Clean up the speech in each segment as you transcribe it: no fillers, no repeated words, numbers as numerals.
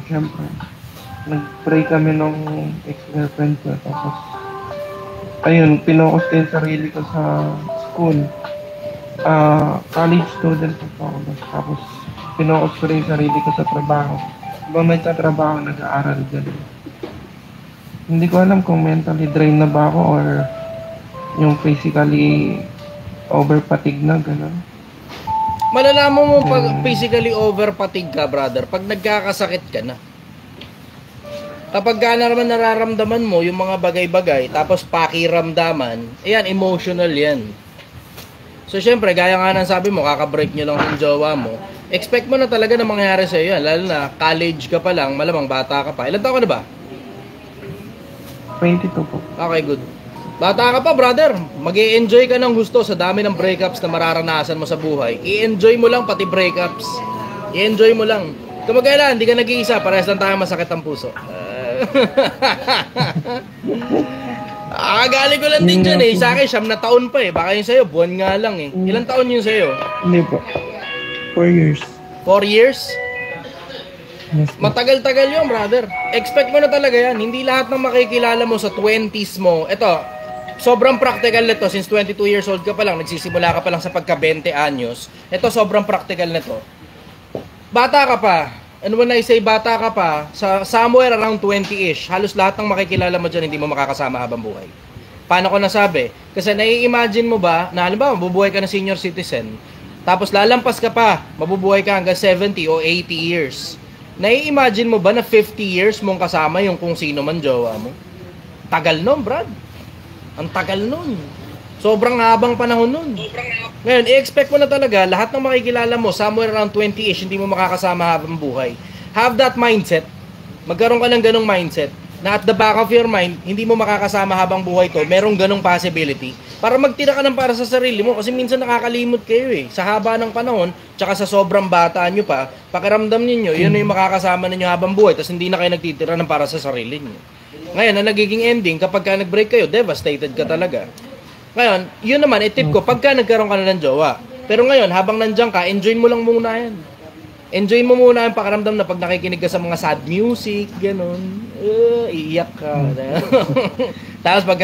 syempre, nag-pray kami nung ex-girlfriend ko. Tapos, ayun, pinokus ko yung sarili ko sa school. College student po ako. Tapos, pinokus ko rin yung sarili ko sa trabaho. Habang nagtatrabaho, nag-aaral dyan. Hindi ko alam kung mentally drained na ba ako or yung physically over fatigue na, gano'n. Malalaman mo pag physically over fatigue ka, brother, pag nagkakasakit ka na. Kapag ka naman nararamdaman mo yung mga bagay-bagay, tapos pakiramdaman, ayan, emotional yan. So, syempre, gaya nga ng sabi mo, kakabreak nyo lang ng jowa mo, expect mo na talaga na mangyayari sa'yo yan. Lalo na, college ka pa lang, malamang bata ka pa. Ilan taon ka na ba? 22 po. Okay, good. Bata ka pa, brother. Mag-i-enjoy ka ng gusto sa dami ng breakups na mararanasan mo sa buhay. I-enjoy mo lang pati breakups. I-enjoy mo lang. Kumagala, hindi ka nag-iisa. Parehas lang tayo masakit ang puso. Galing ko lang din dyan eh. Sa akin, 9 na taon pa eh. Baka yung sa'yo, buwan nga lang eh. Ilang taon yung sa'yo? Hindi po. 4 years. 4 years? Yes, po. Matagal-tagal yun, brother. Expect mo na talaga yan. Hindi lahat ng makikilala mo sa 20s mo. Ito, sobrang practical nito. Since 22 years old ka pa lang, nagsisimula ka pa lang sa pagka-20 anyos. Ito, sobrang practical nito. Bata ka pa. And when I say bata ka pa, sa somewhere around 20-ish, halos lahat ng makikilala mo dyan, hindi mo makakasama habang buhay. Paano ko nasabi? Kasi nai-imagine mo ba, na halimbawa, mabubuhay ka na senior citizen, tapos lalampas ka pa, mabubuhay ka hanggang 70 o 80 years. Nai-imagine mo ba na 50 years mong kasama yung kung sino man jowa mo? Tagal nun, Brad. Ang tagal nun. Sobrang habang panahon nun. Ngayon, i-expect mo na talaga, lahat ng makikilala mo, somewhere around 20-ish, hindi mo makakasama habang buhay. Have that mindset. Magkaroon ka ng ganong mindset, na at the back of your mind, hindi mo makakasama habang buhay to, merong ganong possibility. Para magtira ka ng para sa sarili mo, kasi minsan nakakalimot kayo eh. Sa haba ng panahon, tsaka sa sobrang bata nyo pa, pakiramdam ninyo, yun yung makakasama ninyo habang buhay, tapos hindi na kayo nagtitira ng para sa sarili nyo. Ngayon, ang nagiging ending, kapag ka nag-break kayo, devastated ka talaga. Ngayon, yun naman, tip ko, pagka nagkaroon ka na ng jowa. Pero ngayon, habang nandiyan ka, enjoy mo lang muna yan. Enjoy mo muna yung pakaramdam na pag nakikinig ka sa mga sad music, gano'n, iiyak ka. Tapos pag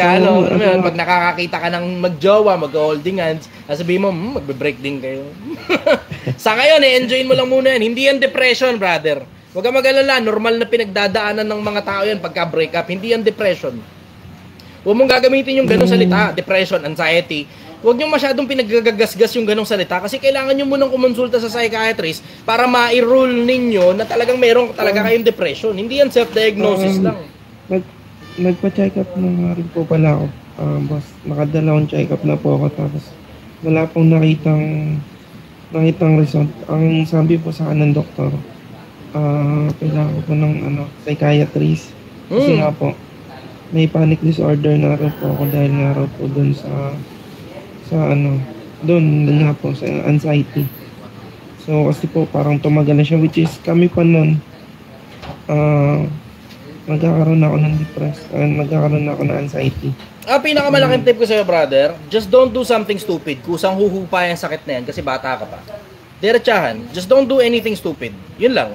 pag nakakakita ka ng magjowa, mag-holding hands, sabihin mo, magbe-break din kayo. Sa ngayon, enjoy mo lang muna yan. Hindi yan depression, brother. Huwag ka mag-alala, normal na pinagdadaanan ng mga tao yan pagka-break up. Hindi yan depression. Huwag mong gagamitin yung ganong salita, depression, anxiety. Huwag nyo masyadong pinaggagasgas yung ganong salita kasi kailangan nyo munang kumonsulta sa psychiatrist para ma-rule ninyo na talagang meron talaga kayong depression. Hindi yan self-diagnosis lang. Nagpa-check up na nga rin po pala ako. Boss, nakadalawang check up na po ako tapos wala pong nakitang result. Ang sabi po sa akin ng doktor, kailangan ko po ng psychiatrist. Kasi nga po, may panic disorder na rin po ako dahil nga raw po dun doon nga po sa anxiety. So kasi po parang tumagal na siya, which is kami pa nun, nagkakaroon ako ng nagkakaroon ako ng anxiety. Pinakamalaking tip ko sa'yo, brother, just don't do something stupid. Kusang huhupa yung sakit na yan kasi bata ka pa. Diretsahan, just don't do anything stupid. Yun lang.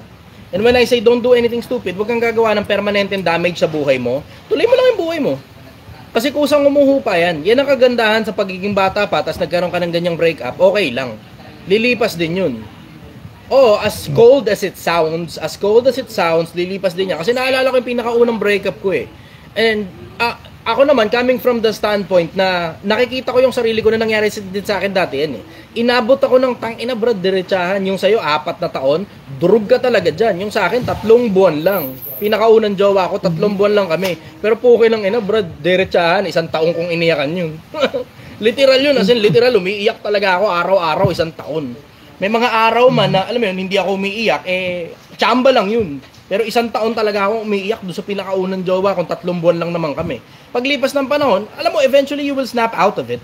And when I say don't do anything stupid, huwag kang gagawa ng permanenteng damage sa buhay mo. Tuloy mo lang yung buhay mo. Kasi kusang umuhupa yan. Yan ang kagandahan sa pagiging bata pa, tapos nagkaroon ka ng ganyang breakup, okay lang. Lilipas din yun. As cold as it sounds, lilipas din yan. Kasi naalala ko yung pinakaunang breakup ko eh. And ako naman, coming from the standpoint na nakikita ko yung sarili ko na nangyari din sa akin dati yan eh. Inabot ako ng tangina, Brad, diretsahan. Yung sa'yo, 4 na taon, durug ka talaga dyan. Yung sa akin, 3 buwan lang. Pinakaunang jowa ko, 3 buwan lang kami. Pero puki ng ina, Brad, diretsahan, 1 taon kong iniyakan yun. Literal yun, as in literal, umiiyak talaga ako araw-araw, 1 taon. May mga araw man na, alam mo yun, hindi ako umiiyak, tsamba lang yun. Pero 1 taon talaga ako umiiyak doon sa pinakaunang jowa kung 3 buwan lang naman kami. Paglipas ng panahon, alam mo, eventually you will snap out of it.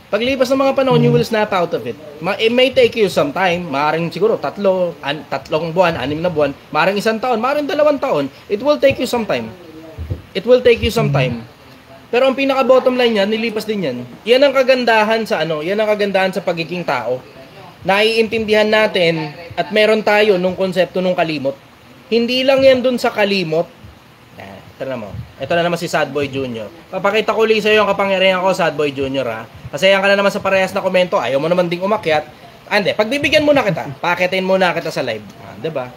Paglipas ng mga panahon, you will snap out of it. It may take you some time, maaaring siguro 3 buwan, 6 na buwan, maaaring 1 taon, maaaring 2 taon. It will take you some time. It will take you some time. Pero ang pinaka-bottom line niyan, nilipas din yan. Yan ang kagandahan sa pagiging tao. Naiintindihan natin at meron tayo nung konsepto nung kalimot. Hindi lang yan dun sa kalimot. Ito na mo. Ito na naman si Sad Boy Jr. Papakita ko ulit sa iyo ang kapangyarihan ko, Sad Boy Jr. ha. Kasi yan ka na naman sa parehas na komento. Ayaw mo naman ding umakyat. Hindi, pagbibigyan muna kita. Pakitin muna kita sa live. Diba?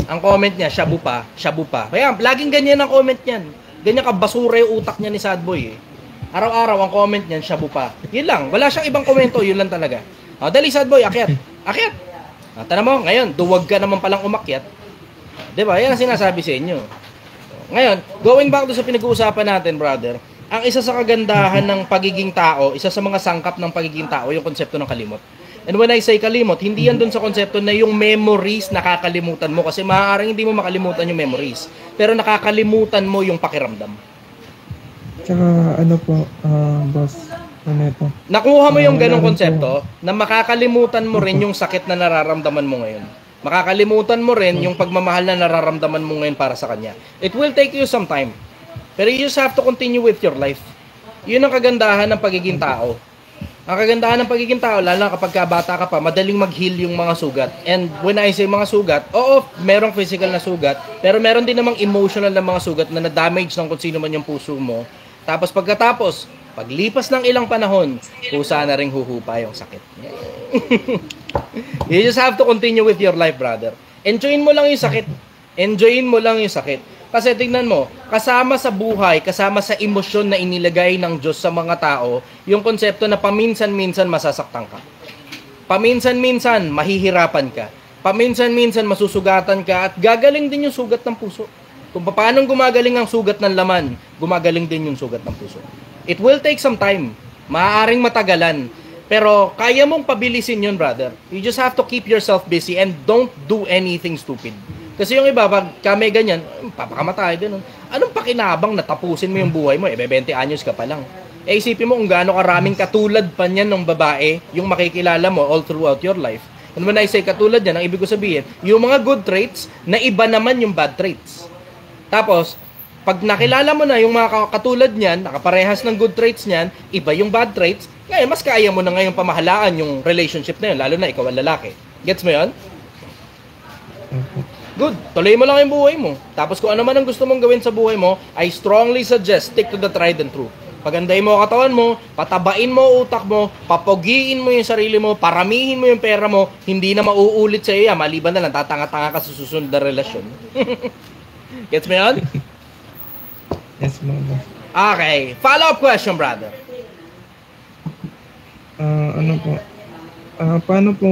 Ang comment niya, shabu pa, shabu pa. Kaya, laging ganyan ang comment niyan. Ganyan ka basura yung utak niya ni Sad Boy eh. Araw-araw ang comment niyan, shabu pa. Yun lang. Wala siyang ibang komento. Yun lang talaga. Dali, Sad Boy, akyat. Akyat. Tana mo, ngayon, duwag ka naman palang umakyat. Diba? Yan ang sinasabi sa inyo. Ngayon, going back to sa pinag-uusapan natin, brother, ang isa sa kagandahan ng pagiging tao, isa sa mga sangkap ng pagiging tao, yung konsepto ng kalimot. And when I say kalimot, hindi yan dun sa konsepto na yung memories nakakalimutan mo kasi maaaring hindi mo makalimutan yung memories. Pero nakakalimutan mo yung pakiramdam. Tsaka ano po, boss, ano ito? Nakuha mo yung ganong konsepto na makakalimutan mo rin yung sakit na nararamdaman mo ngayon. Makakalimutan mo rin yung pagmamahal na nararamdaman mo ngayon para sa kanya. It will take you some time. Pero you just have to continue with your life. Yun ang kagandahan ng pagiging tao. Ang kagandahan ng pagiging tao, lalo na kapag bata ka pa, madaling mag-heal yung mga sugat. And when I say mga sugat, oo, merong physical na sugat, pero meron din namang emotional na mga sugat na na-damage ng kung sino man yung puso mo. Tapos pagkatapos, paglipas ng ilang panahon, kusa na rin huhupa yung sakit. You just have to continue with your life, brother. Enjoyin mo lang yung sakit. Enjoyin mo lang yung sakit. Kasi tingnan mo, kasama sa buhay, kasama sa emosyon na inilagay ng Diyos sa mga tao, yung konsepto na paminsan-minsan masasaktan ka. Paminsan-minsan mahihirapan ka. Paminsan-minsan masusugatan ka at gagaling din yung sugat ng puso. Kung paano gumagaling ang sugat ng laman, gumagaling din yung sugat ng puso. It will take some time. Maaaring matagalan. Pero kaya mong pabilisin yun, brother. You just have to keep yourself busy and don't do anything stupid. Kasi yung iba, pag kami ganyan, papakamatay, ganun. Anong pakinabang na tapusin mo yung buhay mo? 20 anyos ka pa lang. Isipin mo kung gaano karaming katulad pa niyan ng babae yung makikilala mo all throughout your life. And when I say katulad yan, ang ibig ko sabihin, yung mga good traits, na iba naman yung bad traits. Tapos, pag nakilala mo na yung mga katulad niyan, nakaparehas ng good traits niyan, iba yung bad traits, ngayon, mas kaya mo na ngayon pamahalaan yung relationship na yun, lalo na ikaw ang lalaki. Gets mo yun? Good. Tuloy mo lang yung buhay mo. Tapos kung ano man ang gusto mong gawin sa buhay mo, I strongly suggest stick to the tried and true. Pagandahin mo ang katawan mo, patabain mo utak mo, papogiin mo yung sarili mo, paramihin mo yung pera mo, hindi na mauulit sa iyo yan, maliban na lang tatanga-tanga ka sa susunod na relasyon. Gets mo yun? Yes, mama. Okay. Follow-up question, brother. Ano po? Paano po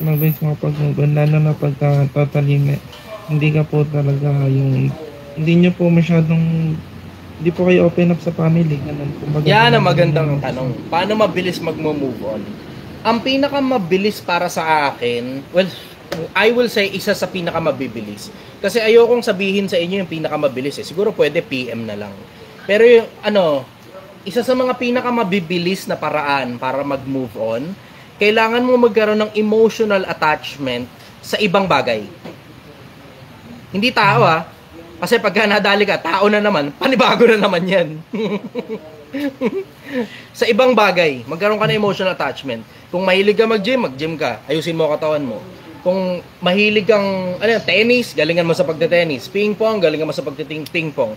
mabilis makapag-move on, lalo na pagka totally hindi ka po talaga yung hindi nyo po masyadong hindi po kayo open up sa family, ganun. Kumbaga, yan ang magandang tanong. Paano mabilis mag-move on? Ang pinakamabilis para sa akin, well, I will say isa sa pinakamabilis. Kasi ayokong sabihin sa inyo yung pinakamabilis eh. Siguro pwede PM na lang. Pero yung isa sa mga pinakamabibilis na paraan para mag-move on, kailangan mo magkaroon ng emotional attachment sa ibang bagay. Hindi tao kasi pagka nadali ka, tao na naman, panibago na naman yan. Sa ibang bagay, magkaroon ka ng emotional attachment. Kung mahilig ka mag-gym ka. Ayusin mo ang katawan mo. Kung mahilig kang tennis, galingan mo sa pagte-tennis. Ping-pong, galingan mo sa pagte-ping-pong.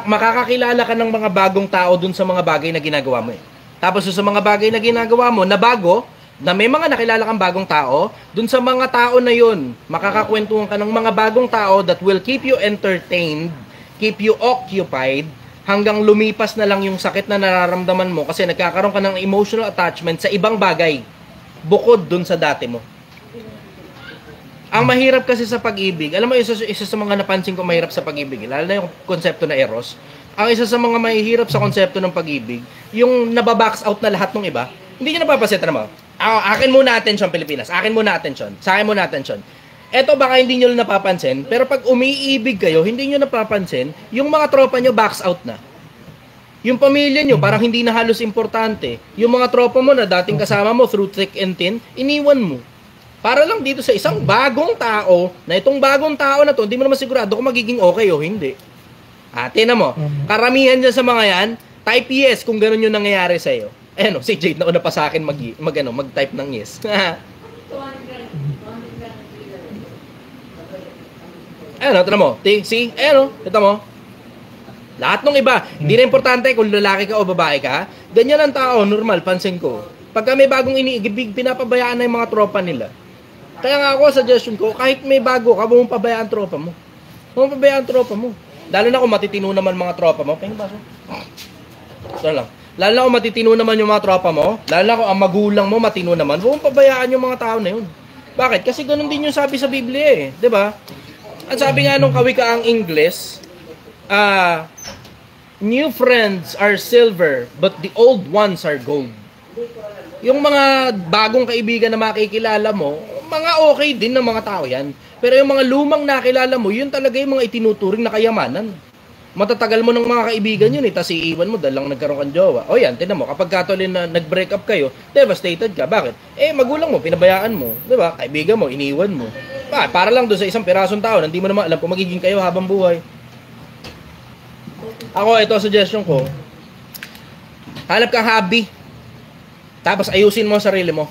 Makakakilala ka ng mga bagong tao dun sa mga bagay na ginagawa mo. Tapos sa mga bagay na ginagawa mo na bago, na may mga nakilala kang bagong tao, dun sa mga tao na yun, makakakwentuhan ka ng mga bagong tao that will keep you entertained, keep you occupied, hanggang lumipas na lang yung sakit na nararamdaman mo kasi nagkakaroon ka ng emotional attachment sa ibang bagay, bukod dun sa dati mo. Ang mahirap kasi sa pag-ibig, alam mo, isa sa mga napansin ko mahirap sa pag-ibig, lalo na yung konsepto na eros, ang isa sa mga mahihirap sa konsepto ng pag-ibig, yung nababox out na lahat ng iba, hindi nyo napapasit na mo. Akin muna attention, Pilipinas. Akin muna attention. Sa akin muna attention. Eto baka hindi nyo napapansin, pero pag umiibig kayo, hindi nyo napapansin, yung mga tropa nyo box out na. Yung pamilya nyo, parang hindi na halos importante. Yung mga tropa mo na dating kasama mo through thick and thin, iniwan mo. Para lang dito sa isang bagong tao, na itong bagong tao na to, hindi mo naman sigurado kung magiging okay o hindi. Tingnan mo, karamihan dyan sa mga yan, type yes kung ganun yung nangyayari sa'yo. Si Jade na una pa sa akin mag-type ng yes. Ayan, tignan mo. See? Ayan, tignan mo. Lahat ng iba, hindi na importante kung lalaki ka o babae ka. Ganyan ang tao, normal, pansin ko. Pagka may bagong iniigibig, pinapabayaan na yung mga tropa nila. Kaya nga ako, suggestion ko, kahit may bago ka, huwag mong pabayaan tropa mo. Huwag mong pabayaan tropa mo. Lalo na kung matitino naman mga tropa mo. Pahingin ba siya? Ito lang. Lalo na kung matitino naman yung mga tropa mo, lalo na kung ang magulang mo matino naman, huwag mong pabayaan yung mga tao na yun. Bakit? Kasi ganun din yung sabi sa Biblia eh. Diba? Ang sabi nga nung kawikaang Ingles, new friends are silver, but the old ones are gold. Yung mga bagong kaibigan na makikilala mo, mga okay din ng mga tao yan. Pero yung mga lumang nakilala mo, yun talaga yung mga itinuturing na kayamanan. Matatagal mo ng mga kaibigan yun, tapos iiwan mo dahil lang nagkaroon kang jowa. O yan, tinan mo, kapag katuloy na nag-break up kayo, devastated ka. Bakit? Magulang mo, pinabayaan mo. Diba? Kaibigan mo, iniwan mo. Para lang doon sa isang pirasong tao, hindi mo naman alam kung magiging kayo habang buhay. Ako, ito suggestion ko. Hanap kang hobby. Tapos ayusin mo ang sarili mo.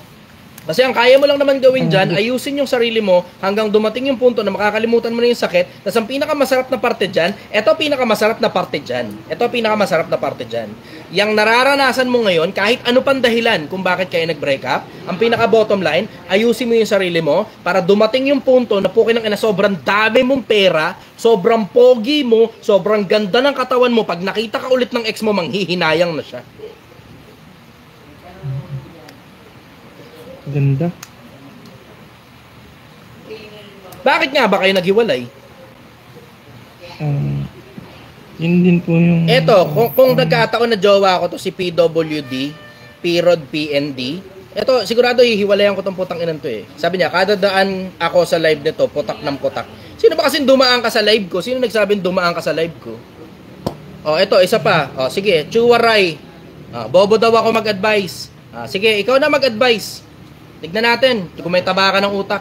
Kasi ang kaya mo lang naman gawin dyan, ayusin yung sarili mo hanggang dumating yung punto na makakalimutan mo na yung sakit. Tapos ang pinakamasarap na parte dyan, ito pinakamasarap na parte dyan. Ito pinakamasarap na parte dyan. Yang nararanasan mo ngayon, kahit ano pang dahilan kung bakit kayo nag-break up, ang pinaka-bottom line, ayusin mo yung sarili mo para dumating yung punto na pukin ng ina sobrang dami mong pera, sobrang pogi mo, sobrang ganda ng katawan mo, pag nakita ka ulit ng ex mo, manghihinayang na siya. Ganda. Bakit nga ba kayo naghiwalay? Yun din po yung... Eto, kung nagkataon na jowa ko to si PWD, P-Rod PND, eto, sigurado hihiwalayan ko tong putang inan to eh. Sabi niya, kada daan ako sa live nito, putak ng putak. Sino ba kasing dumaan ka sa live ko? Sino nagsabing dumaan ka sa live ko? Oh, eto, isa pa. Oh, sige, Chuwaray. Bobo daw ako mag-advise. Sige, ikaw na mag-advise. Tignan natin kung may taba ka ng utak.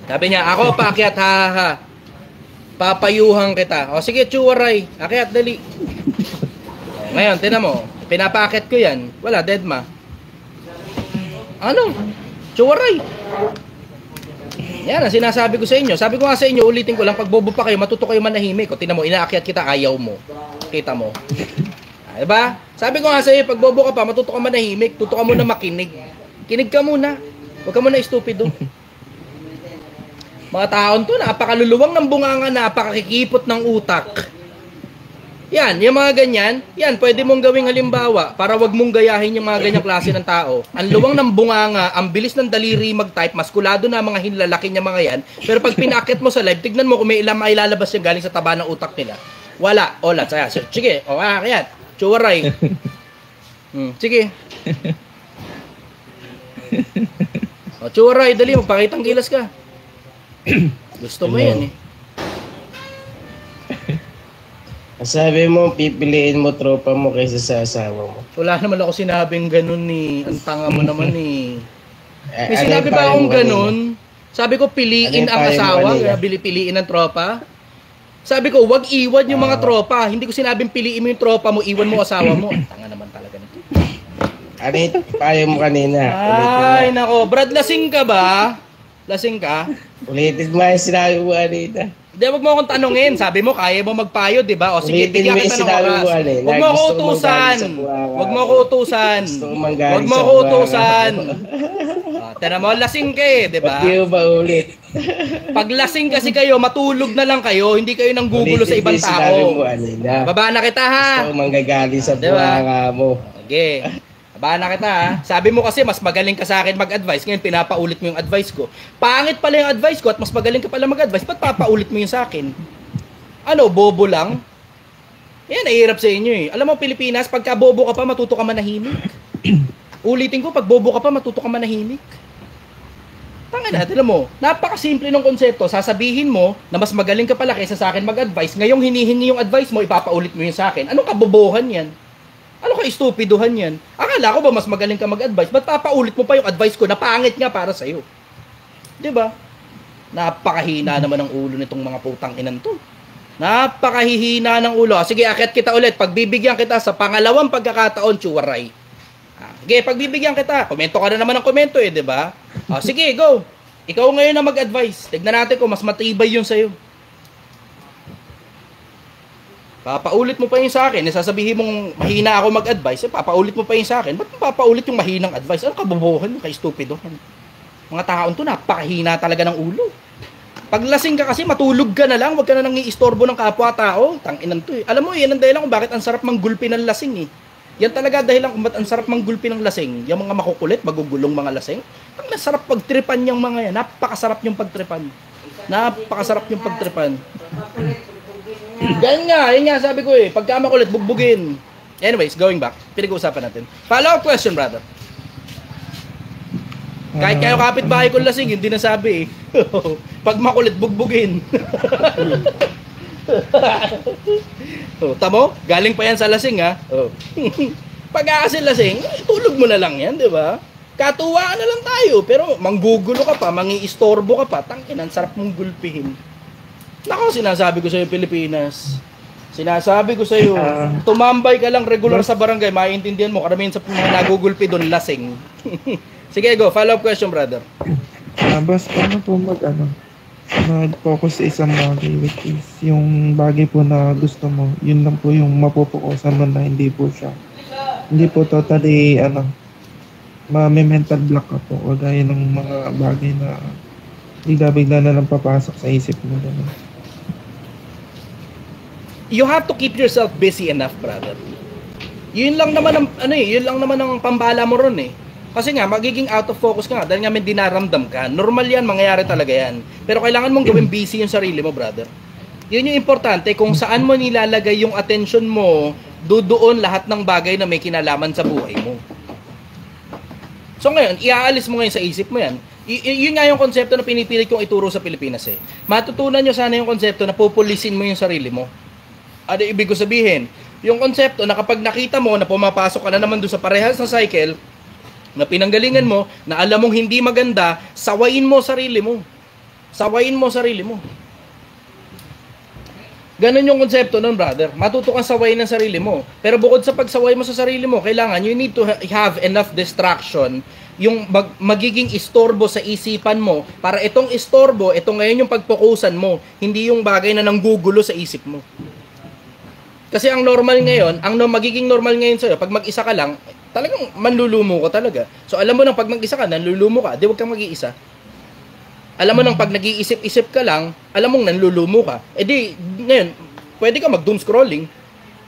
Sabi niya, ako paakyat, ha. Papayuhan kita. O sige, Chuwaray. Akyat, dali. Ngayon, tinan mo. Pinapaakyat ko yan. Wala, deadma. Ano? Chuwaray. Yan ang sinasabi ko sa inyo. Sabi ko nga sa inyo, ulitin ko lang, pag bobo pa kayo, matuto kayo manahimik. O tinan mo, inaakyat kita, ayaw mo. Kita mo. Diba? Sabi ko nga sa iyo, pag bobo ka pa, matuto ka manahimik, tuto ka muna makinig. Kinig ka muna. Huwag ka muna estupido. Mga taon to, napakaluluwang ng bunganga, napakakikipot ng utak. Yan, yung mga ganyan, yan, pwede mong gawing halimbawa para wag mong gayahin yung mga ganyang klase ng tao. Ang luwang ng bunganga, ang bilis ng daliri mag-type, maskulado na mga hinlalaki niya mga yan. Pero pag pinakit mo sa live, tignan mo kung may ilang mailalabas yung galing sa taba ng utak nila. Wala. O, saya. Sige, o, kaya. Chuwaray. Sige. O, Chuwaray, dali, magpakitang gilas ka. Gusto mo yan eh. Sabi mo, pipiliin mo tropa mo kaysa sa asawa mo. Wala naman ako sinabing ganun ni. Ang tanga mo naman eh. May Ano sinabi yung ba payo akong mo ganun? Sabi ko, Ano piliin yung ang payo mo asawa, kanina? kaya piliin ang tropa. Sabi ko, wag iwan yung mga tropa. Hindi ko sinabing piliin mo yung tropa mo, iwan mo asawa mo. Ang tanga naman talaga nito. Ano yung payo mo kanina? Ay, nako. Brad, lasing ka ba? Lasing ka? Ulitin mo yung sinabi mo kanina. Hindi, wag mo akong tanungin. Sabi mo, kaya mo magpayo, di ba? O sige, Ulitin bigyan mo yung kita ng sinabi oras. mo, ano eh, Wag mo na ako gusto mo utusan. manggaling sa buhanga. Wag mo ako utusan. Gusto mo manggaling Wag mo sa ako buhanga. utusan. Tara mo, lasing ka eh, di ba? Ba't di mo ba ulit? Pag lasing kasi kayo, matulog na lang kayo, hindi kayo nang gugulo sa Ulitin mo ibang yung sinabi tao. mo kanina. Baba na kita ha. Gusto mo manggagaling sa Diba? buhanga mo. Okay. Baba na kita ha. Sabi mo kasi mas magaling ka sa akin mag-advise, ngayon pinapaulit mo yung advice ko. Pangit pala yung advice ko at mas magaling ka pala mag-advise, ba't papaulit mo yung sa akin? Ano, bobo lang? Yan, nahihirap sa inyo eh. Alam mo, Pilipinas, pagka bobo ka pa, matuto ka manahimik. Ulitin ko, pag bobo ka pa, matuto ka manahimik. Tanga na, alam mo, napakasimple ng konsepto. Sasabihin mo na mas magaling ka pala kaysa sa akin mag-advise. Ngayong hinihingi yung advice mo, ipapaulit mo yun sa akin. Anong kabobohan yan? Ano ka estupiduhan yan? Akala ko ba mas magaling ka mag-advise? Ba't papaulit mo pa yung advice ko na pangit nga para sa'yo? Diba? Napakahina naman ng ulo nitong mga putang inan to. Napakahihina ng ulo. Sige, akyat kita ulit. Pagbibigyan kita sa pangalawang pagkakataon, Chuwaray. Sige, pagbibigyan kita. Komento ka na naman ng komento eh, di ba? Sige, go. Ikaw ngayon na mag-advise. Tignan natin kung mas matibay yun sa'yo. Papaulit mo pa yun sa akin. Sasabihin mong mahina ako mag-advise. Papaulit mo pa yun sa akin. Ba't mo papaulit yung mahinang advice? Ano kabubuhan mo? Kay stupido. Mga taon to, napakahina talaga ng ulo. Pag lasing ka kasi, matulog ka na lang. Huwag ka na nang iistorbo ng kapwa-tao. Tanginan to eh. Alam mo, yan ang dahilan kung bakit ang sarap manggulpi ng lasing eh. Yan talaga dahilan kung bakit ang sarap manggulpi ng lasing. Yung mga makukulit, magugulong mga lasing. Ang nasarap pagtripan yung mga yan. Napakasarap yung pagtripan. Napakasarap yung pagtripan. Yan nga, sabi ko eh. Pagka makulit, bugbugin. Anyways, going back. Pinag-uusapan natin. Follow-up question, brother. Kahit kayo kapitbahay ko lasing, hindi na sabi eh. Pag makulit, bugbugin. Tamo? Galing pa yan sa lasing ha. Pag kasi lasing, tulog mo na lang yan, di ba? Katuwaan na lang tayo, pero manggugulo ka pa, mangiistorbo ka pa, tangkinan, sarap mong gulpihin. Nako, sinasabi ko sa'yo, Pilipinas. Sinasabi ko sa'yo, tumambay ka lang regular sa barangay, maiintindihan mo, karamihan sa mga nagugulpi doon, lasing. Sige, go. Follow-up question, brother. Boss, paano po mag-focus sa isang bagay, which is yung bagay po na gusto mo, yun lang po yung mapupukusan mo na hindi po totally, may mental block ka po, o gaya ng mga bagay na bigla na lang papasok sa isip mo. You have to keep yourself busy enough, brother. Yun lang naman ang pambala mo ron eh. Kasi nga, magiging out of focus ka nga dahil nga may dinaramdam ka. Normal yan, mangyayari talaga yan. Pero kailangan mong gawin busy yung sarili mo, brother. Yun yung importante, kung saan mo nilalagay yung attention mo, doon lahat ng bagay na may kinalaman sa buhay mo. So ngayon, iaalis mo ngayon sa isip mo yan. Yun nga yung konsepto na pinipilit kong ituro sa Pilipinas eh. Matutunan nyo sana yung konsepto na pupulisin mo yung sarili mo. Ano ibig ko sabihin? Yung konsepto na kapag nakita mo na pumapasok ka na naman doon sa parehas na cycle, na pinanggalingan mo, na alam mong hindi maganda, sawayin mo sarili mo. Sawayin mo sarili mo. Ganon yung konsepto nun, brother. Matuto kang sawayin ng sarili mo. Pero bukod sa pagsaway mo sa sarili mo, kailangan, you need to have enough distraction, yung magiging istorbo sa isipan mo, para itong istorbo, ito ngayon yung pagpokusan mo, hindi yung bagay na nanggugulo sa isip mo. Kasi ang normal ngayon, magiging normal ngayon sa'yo, pag mag-isa ka lang, talagang manlulumo ko talaga. So alam mo nang pag mag-isa ka, nanlulumo ka, di wag kang mag-iisa. Alam mo nang pag nag-iisip-isip ka lang, alam mong nanlulumo ka. Eh di, ngayon, pwede ka mag-doom scrolling.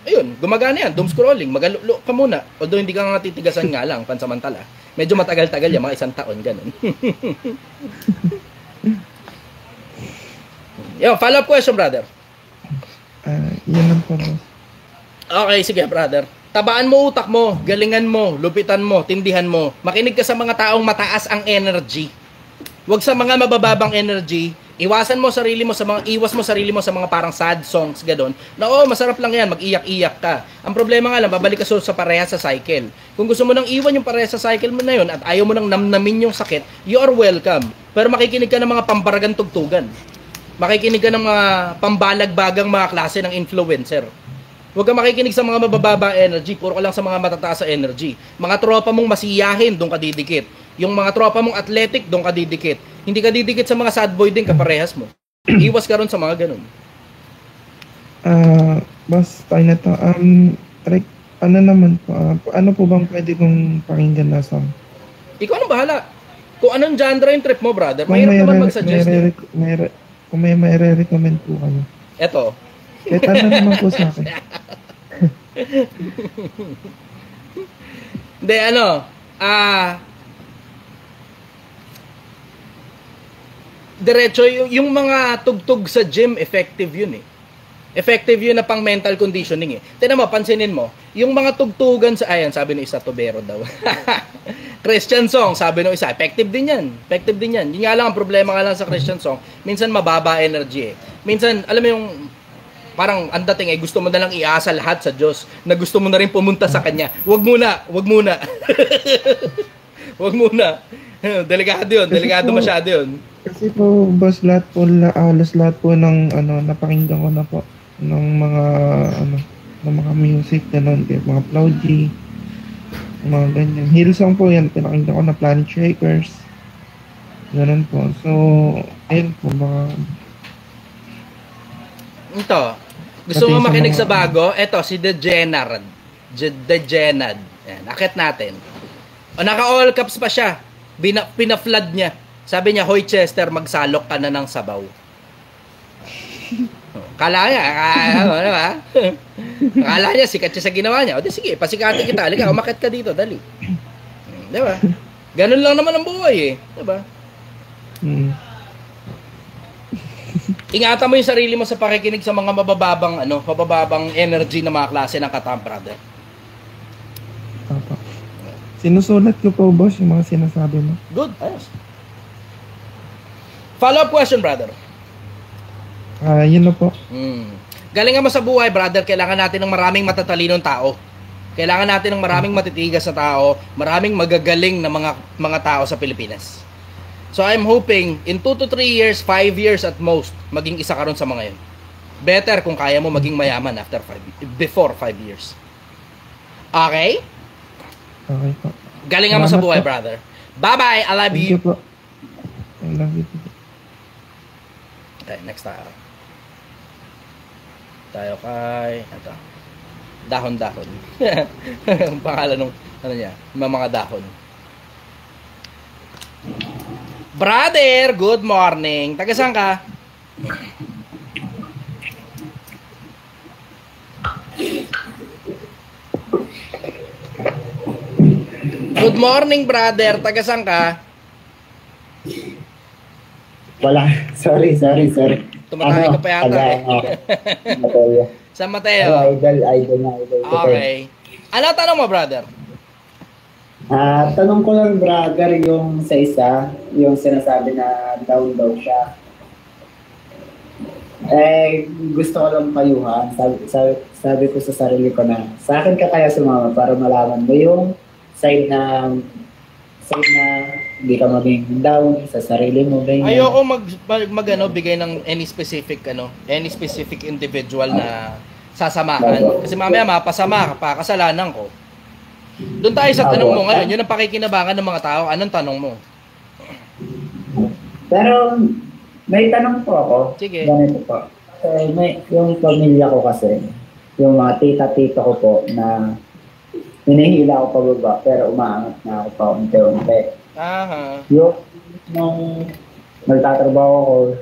Ayun, gumagana yan, doom scrolling. Magalulo ka muna. Although hindi ka nga titigasan nga lang, pansamantala. Medyo matagal-tagal yan, mga 1 taon, ganun. Yo, follow-up question, brother. Yan lang po, boss. Okay, sige, brother. Tabaan mo utak mo, galingan mo, lupitan mo, tindihan mo. Makinig ka sa mga taong mataas ang energy. Huwag sa mga mabababang energy. Iwas mo sarili mo sa mga parang sad songs, gadon. Na masarap lang yan, mag-iyak-iyak ka. Ang problema nga lang, babalik ka sa parehas sa cycle. Kung gusto mo nang iwan yung parehas sa cycle mo na yun at ayaw mo nang namnamin yung sakit, you are welcome. Pero makikinig ka ng mga pambaragang tugtugan. Makikinig ka ng mga pambalagbagang mga klase ng influencer. Huwag kang makikinig sa mga mabababa energy, puro ka lang sa mga matataas sa energy. Mga tropa mong masiyahin, doon ka didikit. Yung mga tropa mong athletic, doon ka didikit. Hindi ka didikit sa mga sad boy din, kaparehas mo. Iwas ka ron sa mga ganun. Boss, tayo na to. Ano naman po, ano po bang pwede kong pakinggan na song? Ikaw ang bahala. Kung anong genre yung trip mo, brother, mahirap naman mag-suggest. Kung may recommend po kayo. Eto. Kahit ano naman po sa akin. Hindi, diretso, yung mga tugtog sa gym, effective yun eh. Effective yun na pang mental conditioning eh. Tignan mo, pansinin mo, yung mga tugtugan sa, ayan, sabi ng isa, tubero daw. Christian song, sabi ng isa, effective din yan. Effective din yan. Yun nga lang, ang problema nga lang sa Christian song, minsan mababa energy eh. Minsan, alam mo yung, parang ang dating eh, gusto mo na lang iasa lahat sa Diyos, na gusto mo na rin pumunta sa Kanya. Wag muna. Wag muna. Delikado yun, delikado masyado yun. Kasi po, boss, halos lahat po ng, napakinggan ko na po, ng mga music, gano'n, mga Plowgy, mga ganyan. Hillsong po yan, pinakinggan ko na Planet Shakers. Ganun po. So, ayun po, baka Ito, gusto pati mo sa makinig mga, sa bago? Ito, si Degenard. Degenard. Yan, akit natin. O, naka-all caps pa siya. Pina-flood niya. Sabi niya, Hoy Chester, magsalok ka na ng sabaw. Kala niya, ano ba? Kala niya, sikat siya sa ginawa niya. O di sige, pasikati kita. Halika, umakit ka dito, dali. Di ba? Ganun lang naman ang buhay eh. Di ba? mm, Ingatan mo yung sarili mo sa pakikinig sa mga mabababang energy na mga klase ng Katam, brother. papa. Sinusulat ko po, boss, yung mga sinasabi mo. Good, ayos. Follow-up question, brother. Yun na po. Galingan mo sa buhay, brother, kailangan natin ng maraming matatalinong tao. Kailangan natin ng maraming matitigas na tao, maraming magagaling na mga tao sa Pilipinas. So I'm hoping in 2 to 3 years, 5 years at most, maging isa ka ron sa mga yun. Better kung kaya mo maging mayaman before 5 years. Okay? Okay po. Galingan mo sa Salamat buhay, po. brother. Bye-bye. I love Thank you. you po. I love you po. Okay, next tayo. Tayo kay ito. Dahon-dahon. Ang pangalan ng niya, mga dahon. Brother, good morning. Taga saan ka? Good morning, brother. Taga saan ka? Wala. Sorry. Tumatay ka pa yata. Mateo. San Mateo. Idol na. Okay. Ano tanong mo, brother? Tanong ko lang, brother, yung sa isa, yung sinasabi na down daw siya. Gusto ko lang payuhan. Sabi ko sa sarili ko na, sa akin ka kaya sumama para malaman mo yung side na hindi ka maging down sa sarili mo. Ganyan. Ayoko bigay ng any specific individual na sasamahan. Kasi mamaya mapasama ka pa, kasalanan ko. Doon tayo sa tanong mo ngayon, yun ang pakikinabangan ng mga tao. Anong tanong mo? Pero may tanong po ako. Sige. Ganito po. Yung pamilya ko kasi, yung mga tita-tita ko po na hinihila ako pababa pero umaangat na ako pa unti-unti. Aha. Yung nung nagtatrabaho ko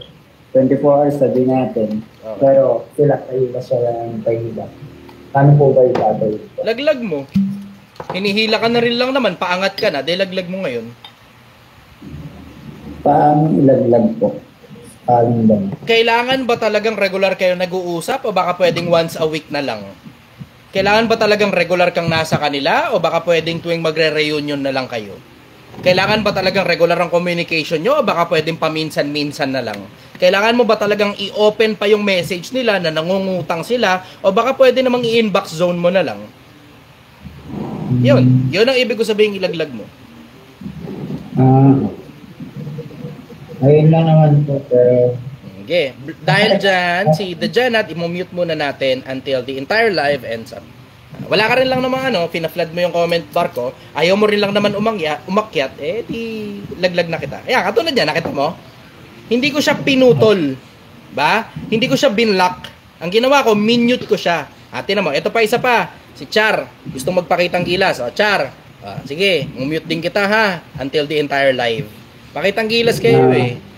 24 hours sabi natin. Okay. Pero sila pahila siya ng pahila. Paano po ba yung gagawin ko? Laglag mo. Hinihila ka na rin lang naman, paangat ka na, laglag mo ngayon. Paano ilaglag po? Paano lang? Kailangan ba talagang regular kayo nag-uusap o baka pwedeng once a week na lang? Kailangan ba talagang regular kang nasa kanila o baka pwedeng tuwing magre-reunion na lang kayo? Kailangan ba talagang regular ang communication nyo o baka pwedeng paminsan-minsan na lang? Kailangan mo ba talagang i-open pa yung message nila na nangungutang sila o baka pwede namang i-inbox zone mo na lang? Yun ang ibig ko sabihin ilaglag mo. Ayun lang naman po, pero Okay. Dahil dyan, si The Janat, i-mute muna natin until the entire live ends up. Wala ka rin lang naman pina-flood mo yung comment bar ko, ayaw mo rin lang naman umakyat, di laglag na kita. Ayan, katulad yan, nakita mo? Hindi ko siya pinutol. Ba? Hindi ko siya binlock. Ang ginawa ko, minute ko siya. Tingnan mo, ito pa isa pa. Si Char, gustong magpakitang gilas. Char, sige, mute din kita ha, until the entire live. Pakitang gilas kayo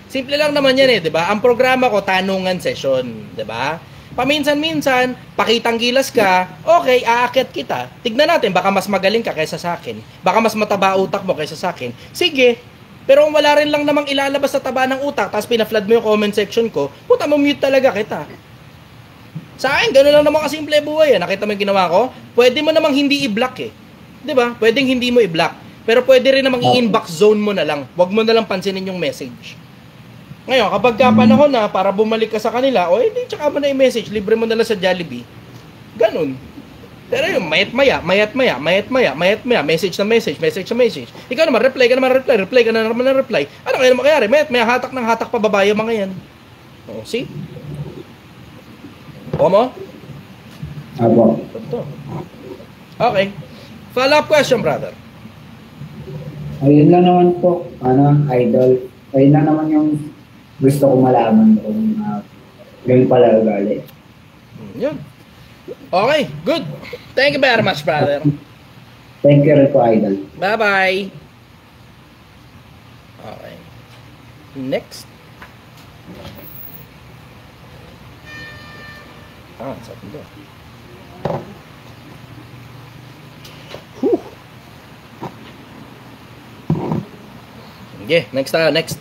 Simple lang naman yan 'di ba? Ang programa ko tanungan session, 'di ba? Paminsan-minsan, pakitang gilas ka, okay, aakyat kita. Tignan natin, baka mas magaling ka kaysa sa akin. Baka mas mataba utak mo kaysa sa akin. Sige. Pero kung wala rin lang namang ilalabas sa taba ng utak, tapos pina-flood mo yung comment section ko, puta mo mute talaga kita. Sa akin, gano'n lang naman kasimple buhay. Nakita mo yung ginawa ko? Pwede mo namang hindi i-block 'Di ba? Pwedeng hindi mo i-block. Pero pwede rin namang i-inbox zone mo na lang. Huwag mo na lang pansinin yung message. Ngayon, kapag panahon na para bumalik ka sa kanila, hindi tsaka mo na i-message, libre mo na lang sa Jollibee. Ganun. Pero yung mayat maya, message na message. Ikaw naman, reply ka naman. Ano kaya naman kayari? Mayat maya, hatak ng hatak pababa yung mga yan. See? Mo? Apo. Okay. Follow-up question, brother. Ayun lang naman po, idol. Ayun na naman yung gusto ko malaman kung ganun pala ugali. Yun. Okay, good. Thank you very much, brother. Thank you, Rico Idol. Bye-bye. Okay. Next. Sa atin to. Whew. Okay, next tayo, next.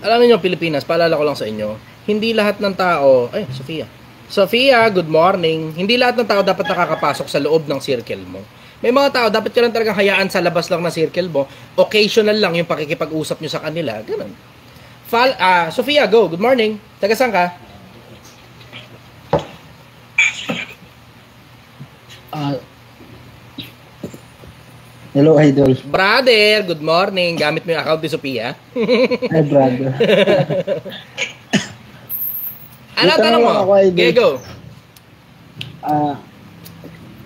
Alam niyo, Pilipinas, paalala ko lang sa inyo, hindi lahat ng tao, ay, Sofia. Sofia, good morning. Hindi lahat ng tao dapat nakakapasok sa loob ng circle mo. May mga tao, dapat ka lang talagang hayaan sa labas lang ng circle mo. Occasional lang yung pakikipag-usap nyo sa kanila. Ganun. Sofia, go. Good morning. Taga saan ka? Hello, Idol. Brother, good morning. Gamit mo yung account ni Sofia. Hi, brother. Ano May tanong mo? tanong ako, Idol. Okay, go.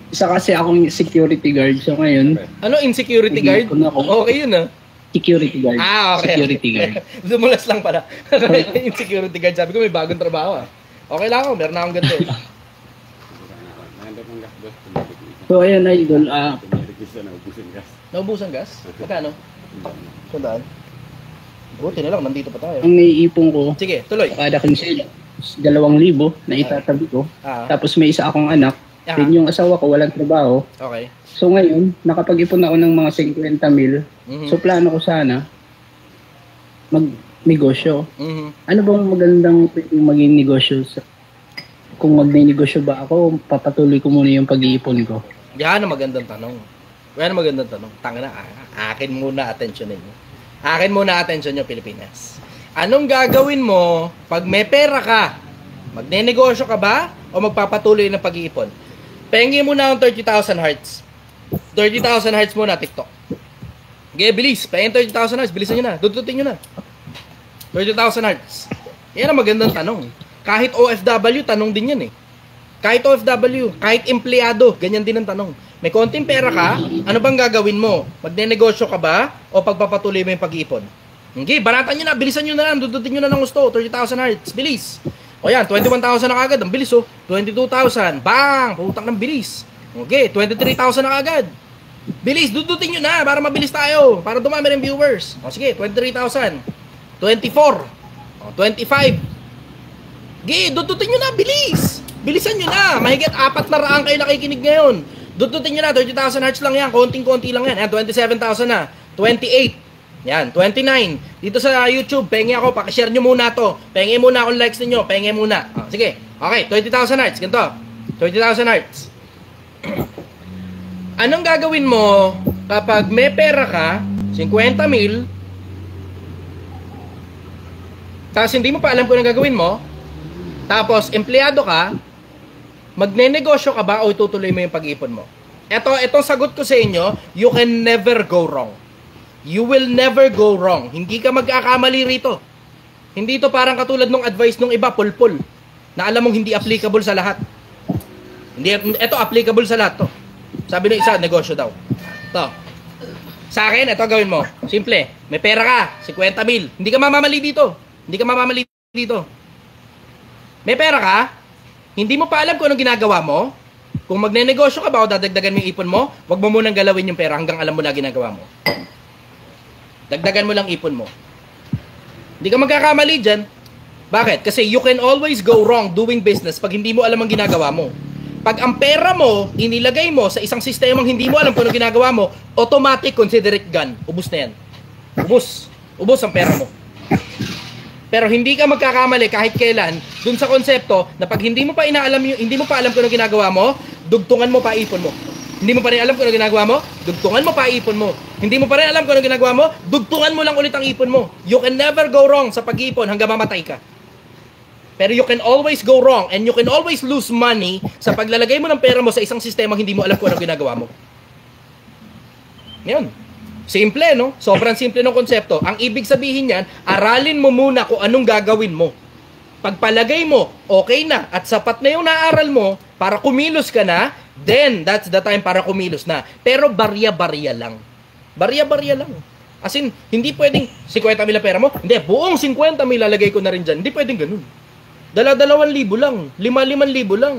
Isa kasi akong security guard. So ngayon, Ano, insecurity guard? Nag-iipon ako. Okay yun ah. security guard. Okay. Security guard. Dumulas lang pala. Insecurity guard. Sabi ko may bagong trabaho ah. Okay lang ako. Meron na akong ganito eh. So ayun, Idol. Naubusan gas? Magkano? Sandaan. Buti na lang, nandito pa tayo. Ang naiipon ko, Sige, tuloy. kada consider, 2,000 na itatabi ko. Ah, Tapos may isa akong anak. Ah. Then yung asawa ko walang trabaho. okay. So ngayon, nakapag-ipon ako ng mga 50 mil. Mhm. So plano ko sana mag-negosyo. Mhm. Ano bang magandang pwedeng maging negosyo? Kung magne-negosyo ba ako, papatuloy ko muna yung pag-iipon ko. Yan ang magandang tanong. Yan ang magandang tanong. Tanga na, akin muna atensyon ninyo. Akin muna atensyon nyo, Pilipinas. Anong gagawin mo pag may pera ka? Magne-negosyo ka ba? O magpapatuloy ng pag-iipon? Pengi muna ang 30,000 hearts. 30,000 hearts muna, TikTok. Okay, bilis. Pengin 30,000 hearts. Bilisan nyo na. Dudutin nyo na. 30,000 hearts. Yan ang magandang tanong. Kahit OFW, tanong din yan eh. Kahit OFW, kahit empleyado, ganyan din ang tanong. May konting pera ka, ano bang gagawin mo? Magne-negosyo ka ba? O pagpapatuloy mo yung pag-iipon? Okay, banatan nyo na, bilisan nyo na lang, dudutin nyo na ng gusto, 30,000 hearts, bilis. O yan, 21,000 na kagad, ang bilis oh. 22,000, bang, putang ng bilis. Okay, 23,000 na kagad. Bilis, dudutin nyo na, para mabilis tayo, para dumami rin viewers. O sige, 23,000, 24, o 25. Okay, dudutin nyo na, bilis. Bilisan nyo na, mahigit 400 kayo nakikinig ngayon. Dudutin nyo na, 30,000 hearts lang yan, konting-konti lang yan. Yan, 27,000 na, 28. Yan, 29. Dito sa YouTube, pengi ako, pakishare nyo muna to. Pengi muna akong likes ninyo, pengi muna. Sige, okay, 20,000 hearts, ganito. 20,000 hearts. Anong gagawin mo kapag may pera ka, 50 mil, tapos hindi mo pa alam kung anong gagawin mo, tapos empleyado ka, magne-negosyo ka ba o itutuloy mo yung pag-ipon mo? Itong sagot ko sa inyo, you can never go wrong. You will never go wrong. Hindi ka magkakamali rito. Hindi ito parang katulad ng advice ng iba, pulpul, na alam mong hindi applicable sa lahat. Hindi, ito applicable sa lahat to. Sabi ng isa, negosyo daw. To. Sa akin, ito gawin mo. Simple. May pera ka, 50 mil. Hindi ka mamamali dito. Hindi ka mamamali dito. May pera ka, hindi mo pa alam kung anong ginagawa mo. Kung magne-negosyo ka ba o dadagdagan mo yung ipon mo, wag mo munang galawin yung pera hanggang alam mo na ginagawa mo. Dagdagan mo lang ipon mo. Hindi ka magkakamali dyan. Bakit? Kasi you can always go wrong doing business pag hindi mo alam ang ginagawa mo. Pag ang pera mo, inilagay mo sa isang sistemang hindi mo alam kung anong ginagawa mo, automatic consider it gone. Ubus na yan. Ubus. Ubus ang pera mo. Pero hindi ka magkakamali kahit kailan dun sa konsepto na pag hindi mo pa inaalam hindi mo pa alam kung ano ginagawa mo, dugtungan mo pa ipon mo. Hindi mo pa rin alam kung ano ginagawa mo, dugtungan mo pa ipon mo. Hindi mo pa rin alam kung ano ginagawa mo, dugtungan mo lang ulit ang ipon mo. You can never go wrong sa pag-ipon hanggang mamatay ka. Pero you can always go wrong and you can always lose money sa paglalagay mo ng pera mo sa isang sistema hindi mo alam kung ano ginagawa mo. Yan. Simple, no? Sobrang simple ng konsepto. Ang ibig sabihin niyan, aralin mo muna kung anong gagawin mo. Pagpalagay mo, okay na, at sapat na yung naaral mo para kumilos ka na, then that's the time para kumilos na. Pero barya-barya lang. Barya-barya lang. As in, hindi pwedeng 50 mil pera mo. Hindi, buong 50 mil lalagay ko na rin dyan. Hindi pwedeng ganun. 2,000 lang. 5,000 lang.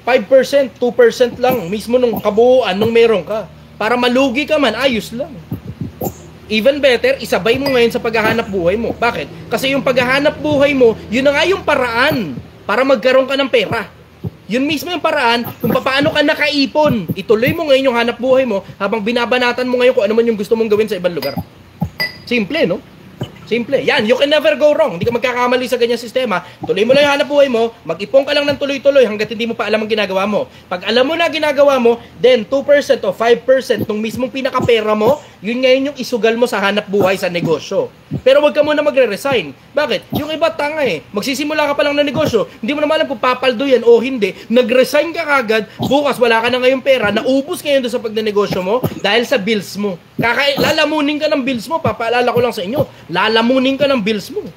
5%, 2% lang. Mismo nung kabuuan, nung meron ka. Para malugi ka man, ayos lang. Even better, isabay mo ngayon sa paghahanap buhay mo. Bakit? Kasi yung paghahanap buhay mo, yun na nga yung paraan para magkaroon ka ng pera. Yun mismo yung paraan kung paano ka nakaipon. Ituloy mo ngayon yung hanap buhay mo habang binabanatan mo ngayon kung ano man yung gusto mong gawin sa ibang lugar. Simple, no? Simple. Yan, you can never go wrong. Hindi ka magkakamali sa ganyang sistema. Tuloy mo lang yung hanap buhay mo, mag-ipon ka lang ng tuloy-tuloy hanggat hindi mo pa alam ang ginagawa mo. Pag alam mo na ginagawa mo, then 2% o 5% nung mismong pinakapera mo, yun ngayon yung isugal mo sa hanap buhay sa negosyo. Pero wag ka muna magre-resign. Bakit? Yung iba tanga eh. Magsisimula ka pa lang ng negosyo, hindi mo naman alam kung papaldo yan o hindi. Nag-resign ka kagad, bukas wala ka na ngayong pera, naubos ngayon doon sa pagnenegosyo mo dahil sa bills mo. Lalamunin ka ng bills mo, papaalala ko lang sa inyo. Lalamunin ka ng bills mo.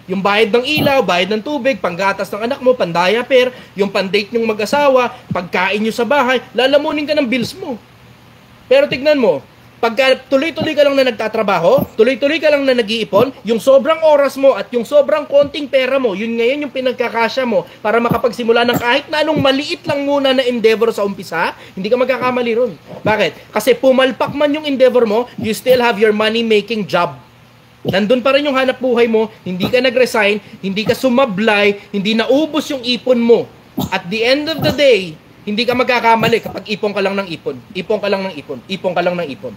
Yung bayad ng ilaw, bayad ng tubig, panggatas ng anak mo, pandayaper, yung pandate ng mag-asawa, pagkain nyo sa bahay, lalamunin ka ng bills mo. Pero tignan mo, pagka tuloy-tuloy ka lang na nagtatrabaho, tuloy-tuloy ka lang na nag-iipon, yung sobrang oras mo at yung sobrang konting pera mo, yun ngayon yung pinagkakasya mo para makapagsimula ng kahit na anong maliit lang muna na endeavor sa umpisa, hindi ka magkakamali ron. Bakit? Kasi pumalpak man yung endeavor mo, you still have your money-making job. Nandun pa rin yung hanap buhay mo, hindi ka nag-resign, hindi ka sumablay, hindi naubos yung ipon mo. At the end of the day, hindi ka magkakamali kapag ipon ka lang ng ipon. Ipon ka lang ng ipon. Ipon ka lang ng ipon.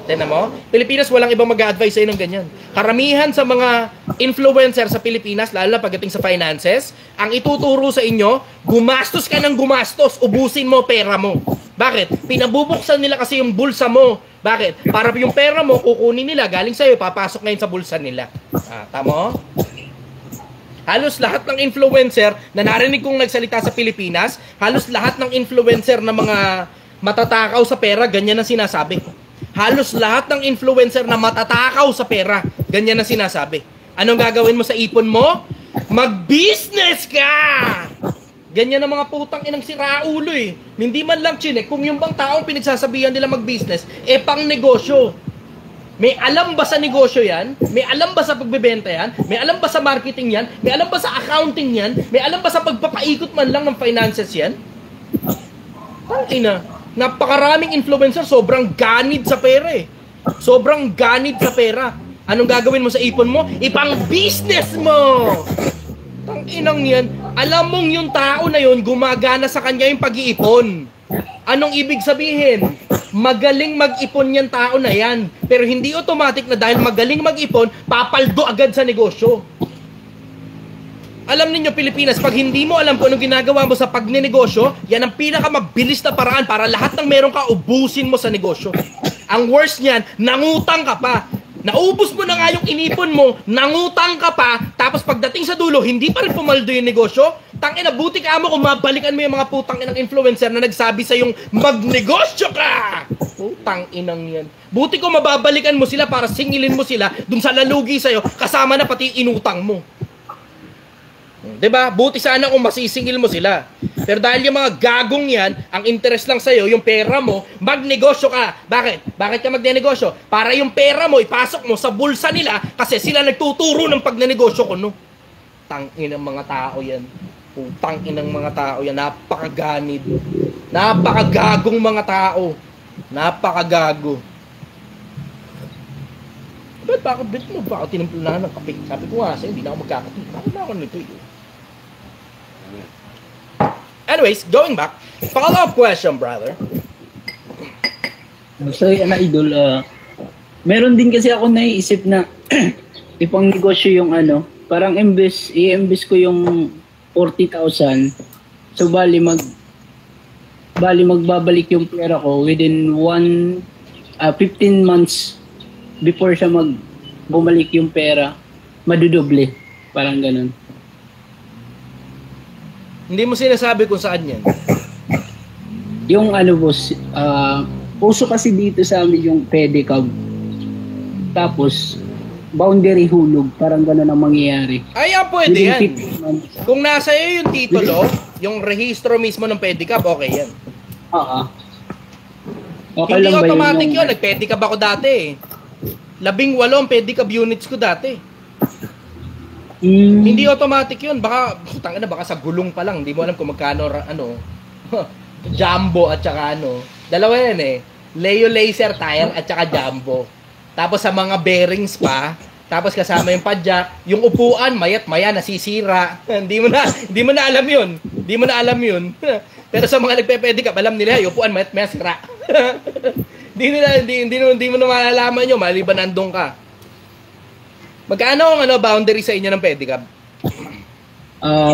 Tignan mo, Pilipinas walang ibang mag-a-advise sa'yo ng ganyan. Karamihan sa mga influencer sa Pilipinas, lalo na pagdating sa finances, ang ituturo sa inyo, gumastos ka ng gumastos, ubusin mo pera mo. Bakit? Pinabubuksan nila kasi yung bulsa mo. Bakit? Para yung pera mo, kukunin nila, galing sa'yo, papasok ngayon sa bulsa nila. Tama? Halos lahat ng influencer na narinig kong nagsalita sa Pilipinas, halos lahat ng influencer na mga matatakaw sa pera, ganyan ang sinasabi. Halos lahat ng influencer na matatakaw sa pera, ganyan ang sinasabi. Anong gagawin mo sa ipon mo? Mag-business ka! Ganyan ang mga putang inang siraulo eh. Hindi man lang chinek kung yung bang taong pinagsasabihan nila mag-business, pang negosyo. May alam ba sa negosyo yan? May alam ba sa pagbebenta yan? May alam ba sa marketing yan? May alam ba sa accounting yan? May alam ba sa pagpapaikot man lang ng finances yan? Tangina. Napakaraming influencer, sobrang ganid sa pera eh. Sobrang ganid sa pera. Anong gagawin mo sa ipon mo? Ipang business mo! Tanginang yan. Alam mong yung tao na yun, gumagana sa kanya yung pag-iipon. Anong ibig sabihin? Magaling mag-ipon yan tao na yan. Pero hindi automatic na dahil magaling mag-ipon, papaldo agad sa negosyo. Alam ninyo, Pilipinas, pag hindi mo alam kung anong ginagawa mo sa pagnenegosyo, yan ang pinakamabilis na paraan para lahat ng meron ka, ubusin mo sa negosyo. Ang worst niyan, nangutang ka pa. Naubos mo na nga yung inipon mo, nangutang ka pa, tapos pagdating sa dulo, hindi pa rin pumaldo yung negosyo. Tangina, buti ka mo kung mabalikan mo yung mga putang inang influencer na nagsabi sa yung magnegosyo ka! Putang inang yan. Buti ko mababalikan mo sila para singilin mo sila dun sa lalugi sa'yo, kasama na pati inutang mo. Diba? Buti sana kung masisingil mo sila. Pero dahil yung mga gagong yan, ang interest lang sa'yo, yung pera mo, magnegosyo ka. Bakit? Bakit ka magnegosyo? Para yung pera mo, ipasok mo sa bulsa nila kasi sila nagtuturo ng pagnenegosyo ko, no? Tangin ng mga tao yan. Tangin ng mga tao yan. Napakaganid. Napakagagong mga tao. Napakagago. Bakit mo ba ako tinimplahan ng kape? Sabi ko nga sa'yo, hindi na ako magkakati. Bakit na ako nito eh? Anyways, going back, follow-up question, brother. So, idol, meron din kasi ako naiisip na ipang negosyo yung parang i-invest ko yung 40,000. So, magbabalik yung pera ko within 15 months before siya bumalik yung pera, madudoble. Parang ganun. Hindi mo sinasabi kung saan yan. Yung boss, puso kasi dito sa amin yung pedicab. Tapos, boundary hulog. Parang ganun ang mangyayari. Ay, pwede yan. 15 months. Kung nasa iyo yung titulo, yung rehistro mismo ng pedicab, okay yan. Okay Hindi lang ba automatic yun. yung... Nag-pedicab ako dati eh. 18 ang pedicab units ko dati. Hindi automatic yun. Baka, tangina, baka sa gulong pa lang. Hindi mo alam kung magkano, jumbo at saka Dalawa yan eh. Leo Laser tire at saka jumbo. Tapos sa mga bearings pa, tapos kasama yung padjak, yung upuan, mayat-maya, nasisira. Hindi mo na alam yun. Hindi mo na alam yun. Pero sa mga nagpe-pedicab, alam nila, yung upuan, mayat-maya, sira. Hindi mo na malalaman yun, maliban andong ka. Magkano ang boundary sa inyo ng pedicab?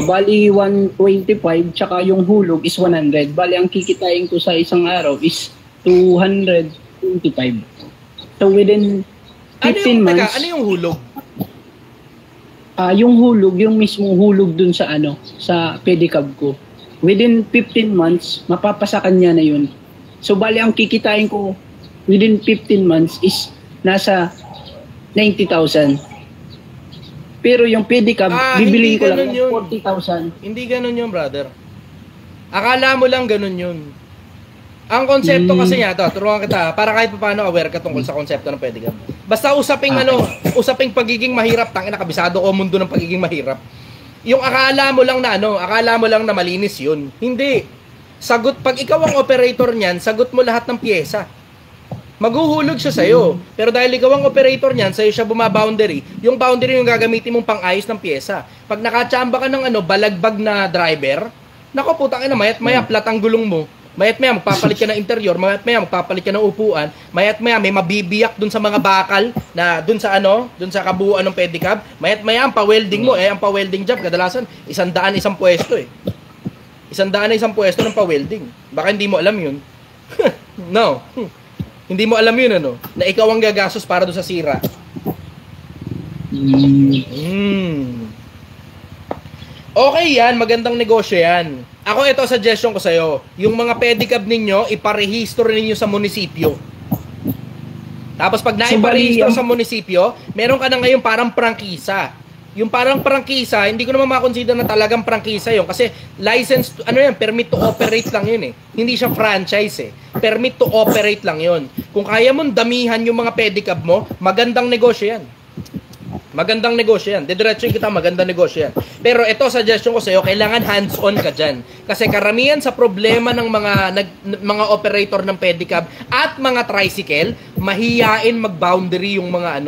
Bali 125, tsaka yung hulog is 100. Bali ang kikitain ko sa isang araw is 225. So within 15 months... Ano yung hulog? Yung hulog, yung mismong hulog dun sa sa pedicab ko. Within 15 months, mapapasakan niya na yun. So bali ang kikitain ko within 15 months is nasa 90,000. Pero yung pedicab, bibiliin ko lang ng 40,000. Hindi ganun yun, brother. Akala mo lang ganun yun. Ang konsepto kasi niya, turuan kita, para kahit paano aware ka tungkol sa konsepto ng pedicab. Basta usaping pagiging mahirap, tangina, kabisado ko mundo ng pagiging mahirap. Yung akala mo lang na malinis yun. Hindi. Sagot, pag ikaw ang operator niyan, sagot mo lahat ng pyesa. Maghuhulog siya sa'yo. Pero dahil ikaw ang operator niyan, sa'yo siya bumaboundary, yung boundary yung gagamitin mong pang-ayos ng pyesa. Pag nakachamba ka ng balagbag na driver, nako putang ina, mayat-maya flat ang gulong mo. Mayat-maya magpapalit ka ng interior, mayat-maya magpapalit ka ng upuan, mayat-maya may mabibiyak dun sa mga bakal na dun sa kabuuan ng pedicab, mayat-maya ang pa-welding mo, ang pa-welding job kadalasan 100 isang pwesto eh. 100 isang pwesto ng pa-welding. Baka hindi mo alam yun. No. Hindi mo alam yun na ikaw ang gagastos para doon sa sira. Okay yan, magandang negosyo yan. Ako ito suggestion ko sa'yo, yung mga pedicab ninyo, iparehistro ninyo sa munisipyo. Tapos pag naiparehistro sa munisipyo, meron ka na ngayon parang prangkisa. Yung parang prangkisa, hindi ko naman makonsider na talagang prangkisa yun. Kasi license, permit to operate lang yun eh. Hindi siya franchise eh. Permit to operate lang yun. Kung kaya mong damihan yung mga pedicab mo, magandang negosyo yan. Magandang negosyo yan. Didiretso kita, magandang negosyo yan. Pero ito, suggestion ko sa'yo, kailangan hands-on ka dyan. Kasi karamihan sa problema ng mga operator ng pedicab at mga tricycle, mahiyain mag-boundary yung mga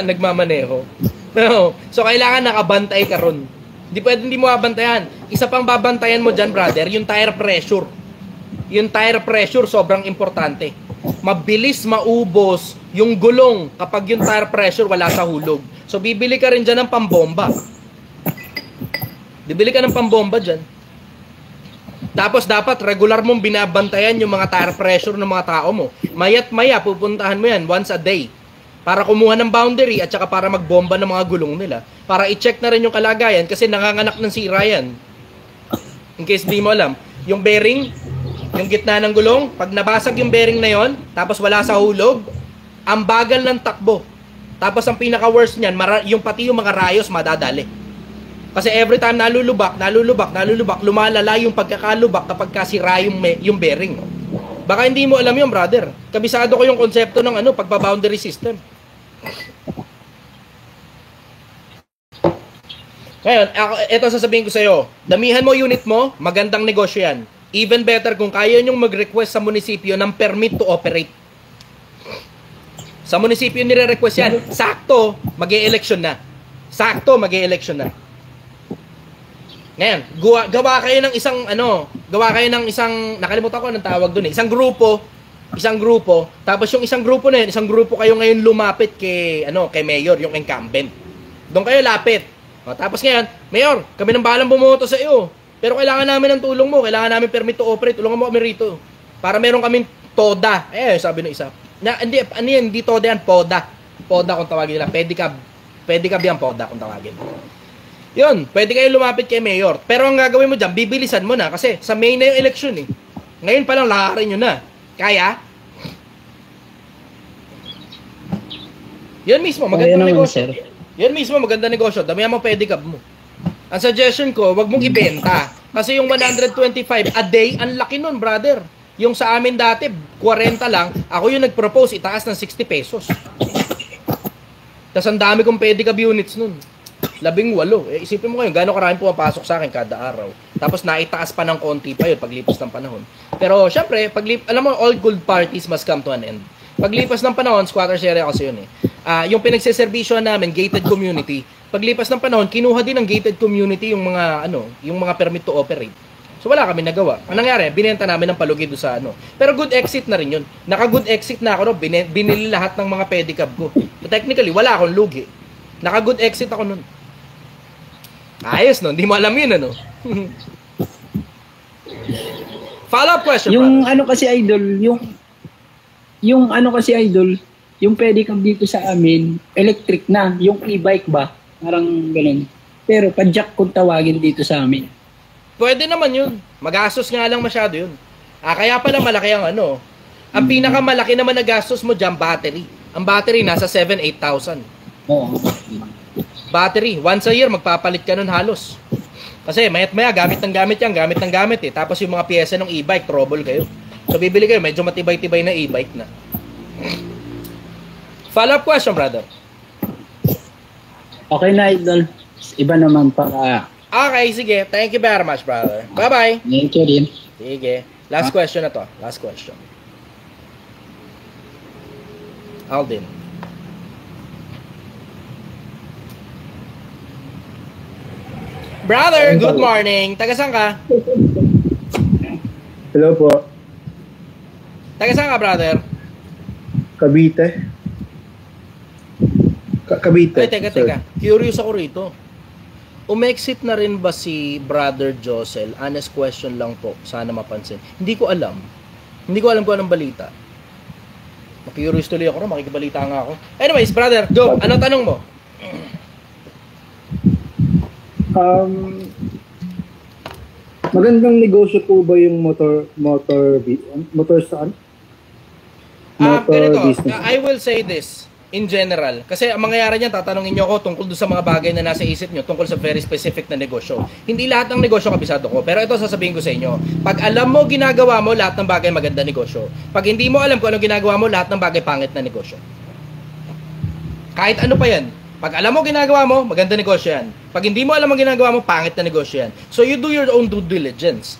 nagmamaneho. So, kailangan nakabantay ka ron. Hindi mo abantayan. Isa pang babantayan mo dyan, brother, yung tire pressure. Yung tire pressure, sobrang importante. Mabilis maubos yung gulong kapag yung tire pressure wala sa hulog. So, bibili ka rin dyan ng pambomba. Bibili ka ng pambomba dyan. Tapos, dapat regular mong binabantayan yung mga tire pressure ng mga tao mo. Mayat-maya, pupuntahan mo yan once a day. Para kumuha ng boundary at saka para magbomba ng mga gulong nila. Para i-check na rin yung kalagayan kasi nanganganak ng sira yan. In case di mo alam. Yung bearing, yung gitna ng gulong, pag nabasag yung bearing na yon, tapos wala sa hulog, ang bagal ng takbo. Tapos ang pinaka-worst niyan, yung pati yung mga rayos madadali. Kasi every time nalulubak, lumalala yung pagkakalubak kapag kasira yung bearing. Baka hindi mo alam yun, brother. Kabisado ko yung konsepto ng pagpa-boundary system. Ngayon, ito sasabihin ko sa'yo, damihan mo unit mo, magandang negosyo yan. Even better kung kaya nyong mag-request sa munisipyo ng permit to operate. Sa munisipyo nire-request yan, sakto, mag-e-election na. Ngayon, gawa kayo ng isang, nakalimutan ko anong tawag doon eh, isang grupo, tapos yung isang grupo na yun, isang grupo kayo ngayon lumapit kay mayor, yung incumbent. Doon kayo lapit. O, tapos ngayon, mayor, kami nang bahalang bumoto sa iyo. Pero kailangan namin ng tulong mo, kailangan namin permit to operate, tulungan mo kami rito. Para meron kaming TODA. Sabi ng isa. Hindi TODA yan, PODA. PODA kung tawagin nila, pedicab. Pedicab yan, PODA kung tawagin. Yun, pwede kayo lumapit kay mayor. Pero ang gagawin mo dyan, bibilisan mo na kasi sa May na yung election eh. Ngayon pa lang lakarin nyo na. Kaya? Yan mismo, magandang negosyo. Yan mismo, magandang negosyo. Damihan mo pedicab mo. Ang suggestion ko, wag mong ibenta. Kasi yung 125 a day, ang laki nun, brother. Yung sa amin dati, 40 lang. Ako yung nag-propose, itaas ng 60 pesos. Tapos ang dami kong pedicab units nun. 18. Isipin mo kayo, gano'ng karami pumapasok sa akin kada araw. Tapos naitaas pa ng konti pa yun paglipas ng panahon. Pero syempre, alam mo, all good parties must come to an end. Paglipas ng panahon, squatters area kasi yun eh. Yung pinagseservisyohan namin, gated community, paglipas ng panahon, kinuha din ng gated community yung mga permit to operate. So wala kami nagawa. Ang nangyari, binenta namin ng palugi doon sa Pero good exit na rin yun. Naka-good exit na ako, no? Binili lahat ng mga pedicab ko. So technically, wala akong lugi. Naka-good exit ako nun. Ayos, no? Hindi mo alam yun, ano? Follow-up question, Yung brother. yung pedicab dito sa amin, electric na. Yung e-bike ba? Parang ganun. Pero padjak kung tawagin dito sa amin. Pwede naman yun. Magastos nga lang masyado yun. Kaya pala malaki ang Ang pinakamalaki naman na gastos mo dyan, battery. Ang battery nasa 7,000-8,000. Oo. Battery, once a year magpapalit ka nun halos. Kasi mayat maya gamit ng gamit eh. Tapos yung mga piyesa ng e-bike, trouble kayo. So bibili kayo, medyo matibay-tibay na e-bike na. Follow-up question, brother. Okay na, idol. Iba naman para... Okay, sige. Thank you very much, brother. Bye-bye. Thank you din. Sige. Last question na to. Last question. Aldin. Brother, good morning. Taga saan ka? Hello po, Taga saan ka, brother? Cavite. Cavite. Ay, teka. Curious ako rito. Umexit na rin ba si Brother Josel? Honest question lang po. Sana mapansin. Hindi ko alam kung anong balita. Curious tuloy ako, makikibalita nga ako. Anyways, brother, go. Anong tanong mo? Magandang negosyo po ba yung motor saan? Motor Ganito, business. I will say this in general. Kasi ang mangyayari niyan, tatanungin niyo ako tungkol doon sa mga bagay na nasa isip niyo, tungkol sa very specific na negosyo. Hindi lahat ng negosyo kabisado ko, pero ito sasabihin ko sa inyo. Pag alam mo, ginagawa mo, lahat ng bagay maganda negosyo. Pag hindi mo alam kung ano ginagawa mo, lahat ng bagay pangit na negosyo. Kahit ano pa yan. Pag alam mo ginagawa mo, maganda negosyo yan. Pag hindi mo alam ang ginagawa mo, pangit na negosyo yan. So you do your own due diligence.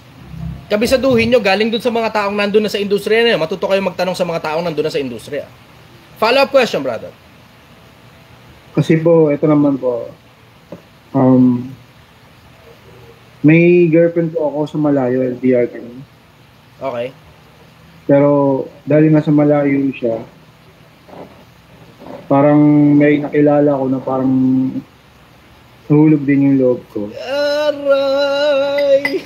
Kabisaduhin nyo, galing dun sa mga taong nandun na sa industriya na yun. Matuto kayo magtanong sa mga taong nandun na sa industriya. Follow-up question, brother. Kasi po, ito naman po, may girlfriend po ako sa malayo, LDR kami. Okay. Pero dahil nasa malayo siya, parang may nakilala ko na parang nahulog din yung loob ko. Aray!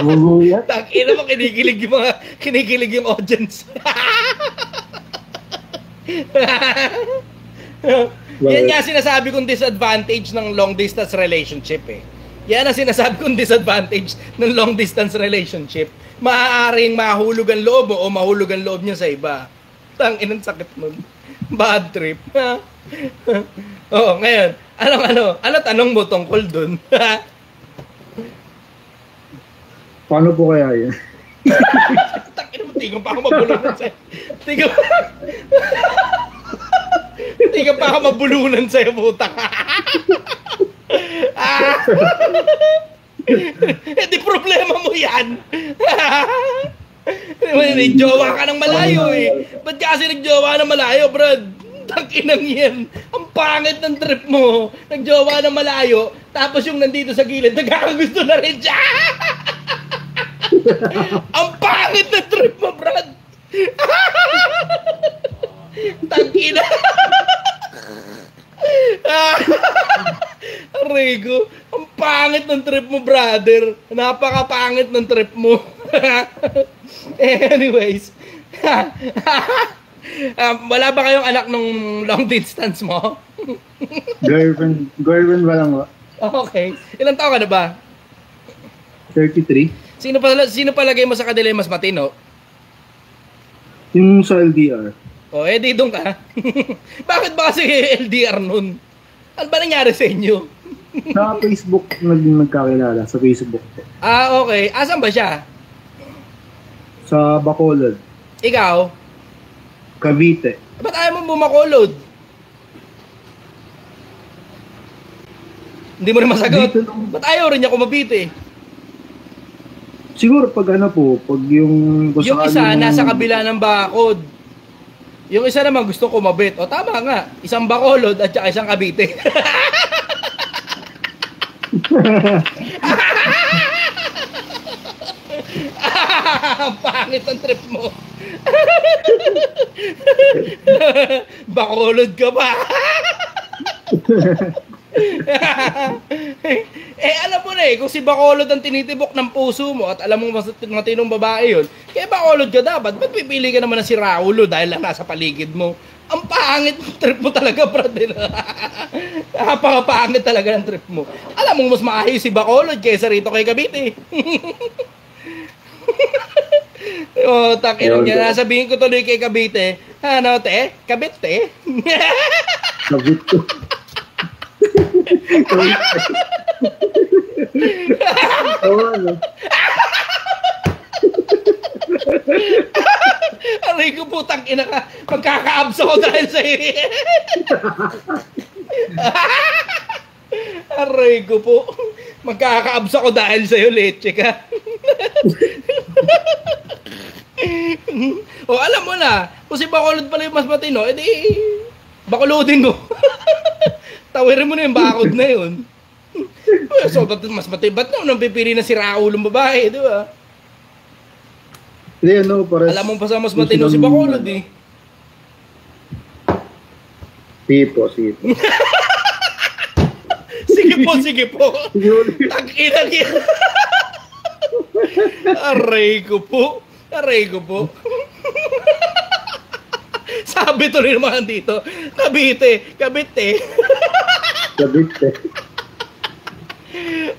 Bumuyat? Tangina mo, kinikilig yung audience. Yan nga sinasabi kong disadvantage ng long distance relationship eh. Yan ang sinasabi kong disadvantage ng long distance relationship. Maaaring mahulog ang loob mo o mahulog ang loob niya sa iba. Tangina, sakit nun. Bad trip. Oo, ngayon, ano tanong mo tungkol dun? Paano po kaya yan? Tangina mo, tingin pa ako mabulunan sa'yo. Tingin pa ako mabulunan sa'yo, puta. Hindi problema mo yan. Nagjowa ka ng malayo eh. Ba't kasi nagjowa ng malayo, brad? Tangkinang yan. Ang pangit ng trip mo. Nagjowa ng malayo, tapos yung nandito sa gilid, nagkakagusto na rin siya. Ang pangit ng trip mo, brad. Tangkina. Rigo, ang pangit ng trip mo, brother. Napakapangit ng trip mo. Anyways, wala ba kayong anak nung long distance mo? Girlfriend ba lang ba? Okay. Ilang taon ka na ba? 33? Sino palagay mo sa kanila mas matino? Yung sa LDR. O, di doon ka. Bakit ba kasi LDR nun? Ano ba nangyari sa inyo? Sa Facebook nagkakilala, sa Facebook po. Ah, okay. Asan ba siya? Sa Bacolod, Ikaw? Cavite. Ba't ayaw mo bumakulod? Hindi mo rin masagot. Dito lang. Ba't ayaw rin niya kumabite? Siguro pag ano po, pag yung... Yung isa nasa kabila ng bakod. Yung isa naman gusto kumabit. O tama nga. Isang Bacolod at saka isang Cavite. Pangit ang trip mo. Bacolod ka ba? Alam mo na kung si Bacolod ang tinitibok ng puso mo at alam mo matinong babae yun, kaya Bacolod ka dapat. Ba't pipili ka naman ng si Raulo dahil lang nasa paligid mo? Ang pangit ng trip mo talaga, brother. Napakapangit talaga ng trip mo. Alam mo, mas maayos si Bacolod kaysa rito kay Cavite. Oh, takinom niya. Nasabihin ko tuloy kay Cavite, ano te? Cavite? Cavite. Aray ko putang ina ka. Magkaka-abs ako dahil sa Aray ko po. Magkaka-abs ako dahil sa'yo, leche ka. O alam mo na, kung si Bacolod pala yung mas matino, edi Bacolodin mo. Tawirin mo na yung bakod na yun. So, mas matibat na nang pipili na si Raulong babae, di ba? Hindi, ano, pares. Alam mo pa sa mas matino si Bacolod eh. Sipo. Sige po. Tag-inang yan. Aray ko po. Sabi tuloy naman dito, Cavite.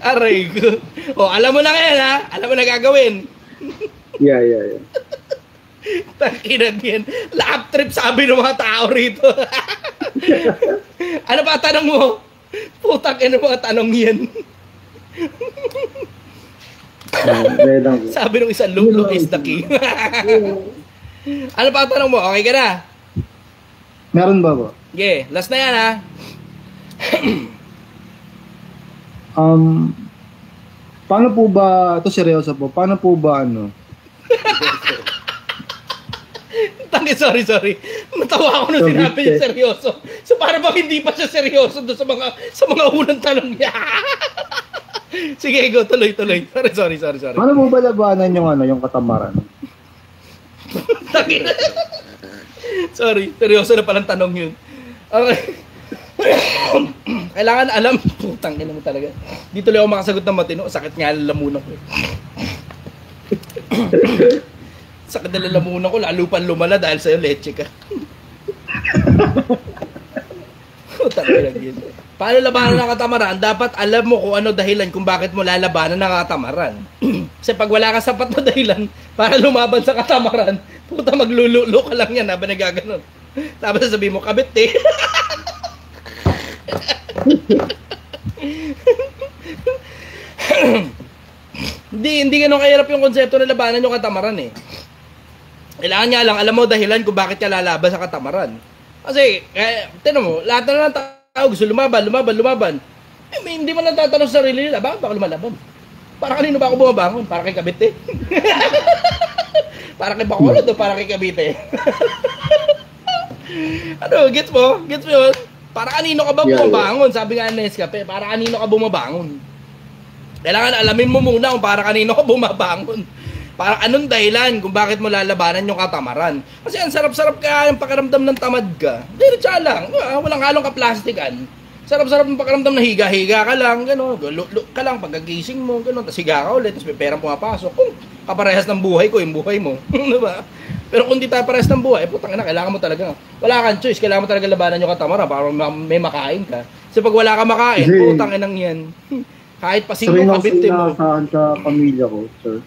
Aray ko. O, alam mo na ngayon ha? Alam mo na gagawin? Yeah. Takinag yan. Lap trip sabi ng mga tao rito. Ano ba tanong mo? Putang ina mga tanong yan. Sabi ng isang look is the key. Ano pa tanong mo? Okay ka na? Meron ba ba? Yeah, last na yan ha. Paano po ba, ito seryoso po, paano po ba Sorry. Matawa ako nung sinabi niya seryoso. So para bang hindi pa siya seryoso doon sa mga unang tanong niya. Sige, go, tuloy. Sorry. Paano po ba labanan yung katamaran? Sorry, seryoso na palang tanong yun. Okay. Kailangan alam, putang ina mo talaga. Dito lang ako makasagot ng matino, sakit nga lalamunan ko. Sakit na lalamunan ko, lalo pa lumala dahil sa'yo leche ka. Putang ina yun. Paano labanan ng katamaran? Dapat alam mo kung ano dahilan kung bakit mo lalabanan ng katamaran. Kasi pag wala ka sapat na dahilan para lumaban sa katamaran, puta maglululo ka lang yan habang nagaganon. Tapos sasabihin mo, Cavite. Hindi ganun kahirap yung konsepto na labanan yung katamaran eh. Kailangan nga lang, alam mo dahilan kung bakit ka lalaban sa katamaran. Kasi, tinan mo, lahat na lang tao gusto lumaban. Eh, hindi mo lang tatanong sa sarili nila, bakit baka lumalaban? Para kanino ba ako bumabangon? Para kay Cavite? Para kay Bacolod o para kay Cavite? Ano, gets mo? Gets mo yun? Para kanino ka ba bumabangon? Sabi nga ni Nescafe, para kanino ka bumabangon? Kailangan alamin mo muna kung para kanino ka bumabangon. Para anong dahilan kung bakit mo lalabanan yung katamaran. Kasi ang sarap-sarap kaya yung pakiramdam ng tamad ka. Diretsa lang, walang halong kaplastikan. Sarap-sarap ng pakiramdam na higa-higa ka lang, gano'n. Look ka lang pagkagising mo, gano'n. Tapos higa ka ulit, tapos may perang pumapasok. Kung kaparehas ng buhay ko, yung buhay mo. Diba? Pero kung di tayo parehas ng buhay, putang ina, kailangan mo talaga. Wala kang choice, kailangan mo talaga labanan yung katamaran para may makain ka. Kasi pag wala kang makain, putang inang yan. Kahit pa sino kabinte mo. Sa pamilya ko, sir.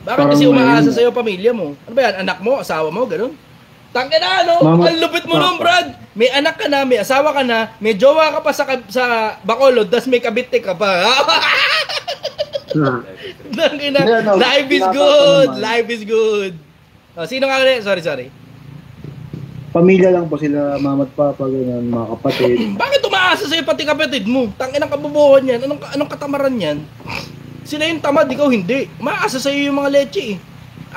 Bakit kasi umaasa sa'yo pamilya mo? Ano ba yan? Anak mo? Asawa mo? Ganun? Tangina, no? Ang lupit mo nun, Brad! may anak ka na, may asawa ka na, may jowa ka pa sa Bacolod, tas may kabite ka pa. Life is good. Life is good. Oh, sino nga ulit? Sorry. Pamilya lang po sila, mama at papa, ganyan, mga kapatid. Bakit umaasa sa'yo pati kapatid mo? Tangin ang kabubuhan yan. Anong katamaran yan? Sila yung tamad, ikaw hindi. Umaasa sa'yo yung mga leche eh.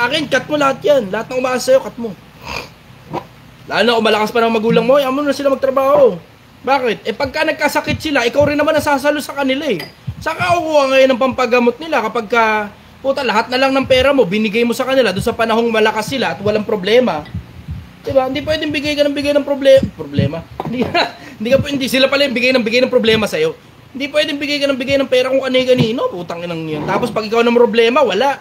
Akin, cut mo lahat yan. Lahat ng umaasa sa'yo, cut mo. Lalo na kung malakas pa ng magulang mo, ayaw mo na sila magtrabaho. Bakit? Pagka nagkasakit sila, ikaw rin naman nasasalo sa kanila eh. Saan ka kukuha ngayon ng pampagamot nila kapag puta, lahat na lang ng pera mo, binigay mo sa kanila doon sa panahong malakas sila at walang problema. Diba? Hindi pwedeng bigay ng problema. Hindi sila pala yung bigay ng problema sa'yo. Hindi pwedeng bigay ng pera kung kanino. Putang inang yun. Tapos pag ikaw ng problema, wala.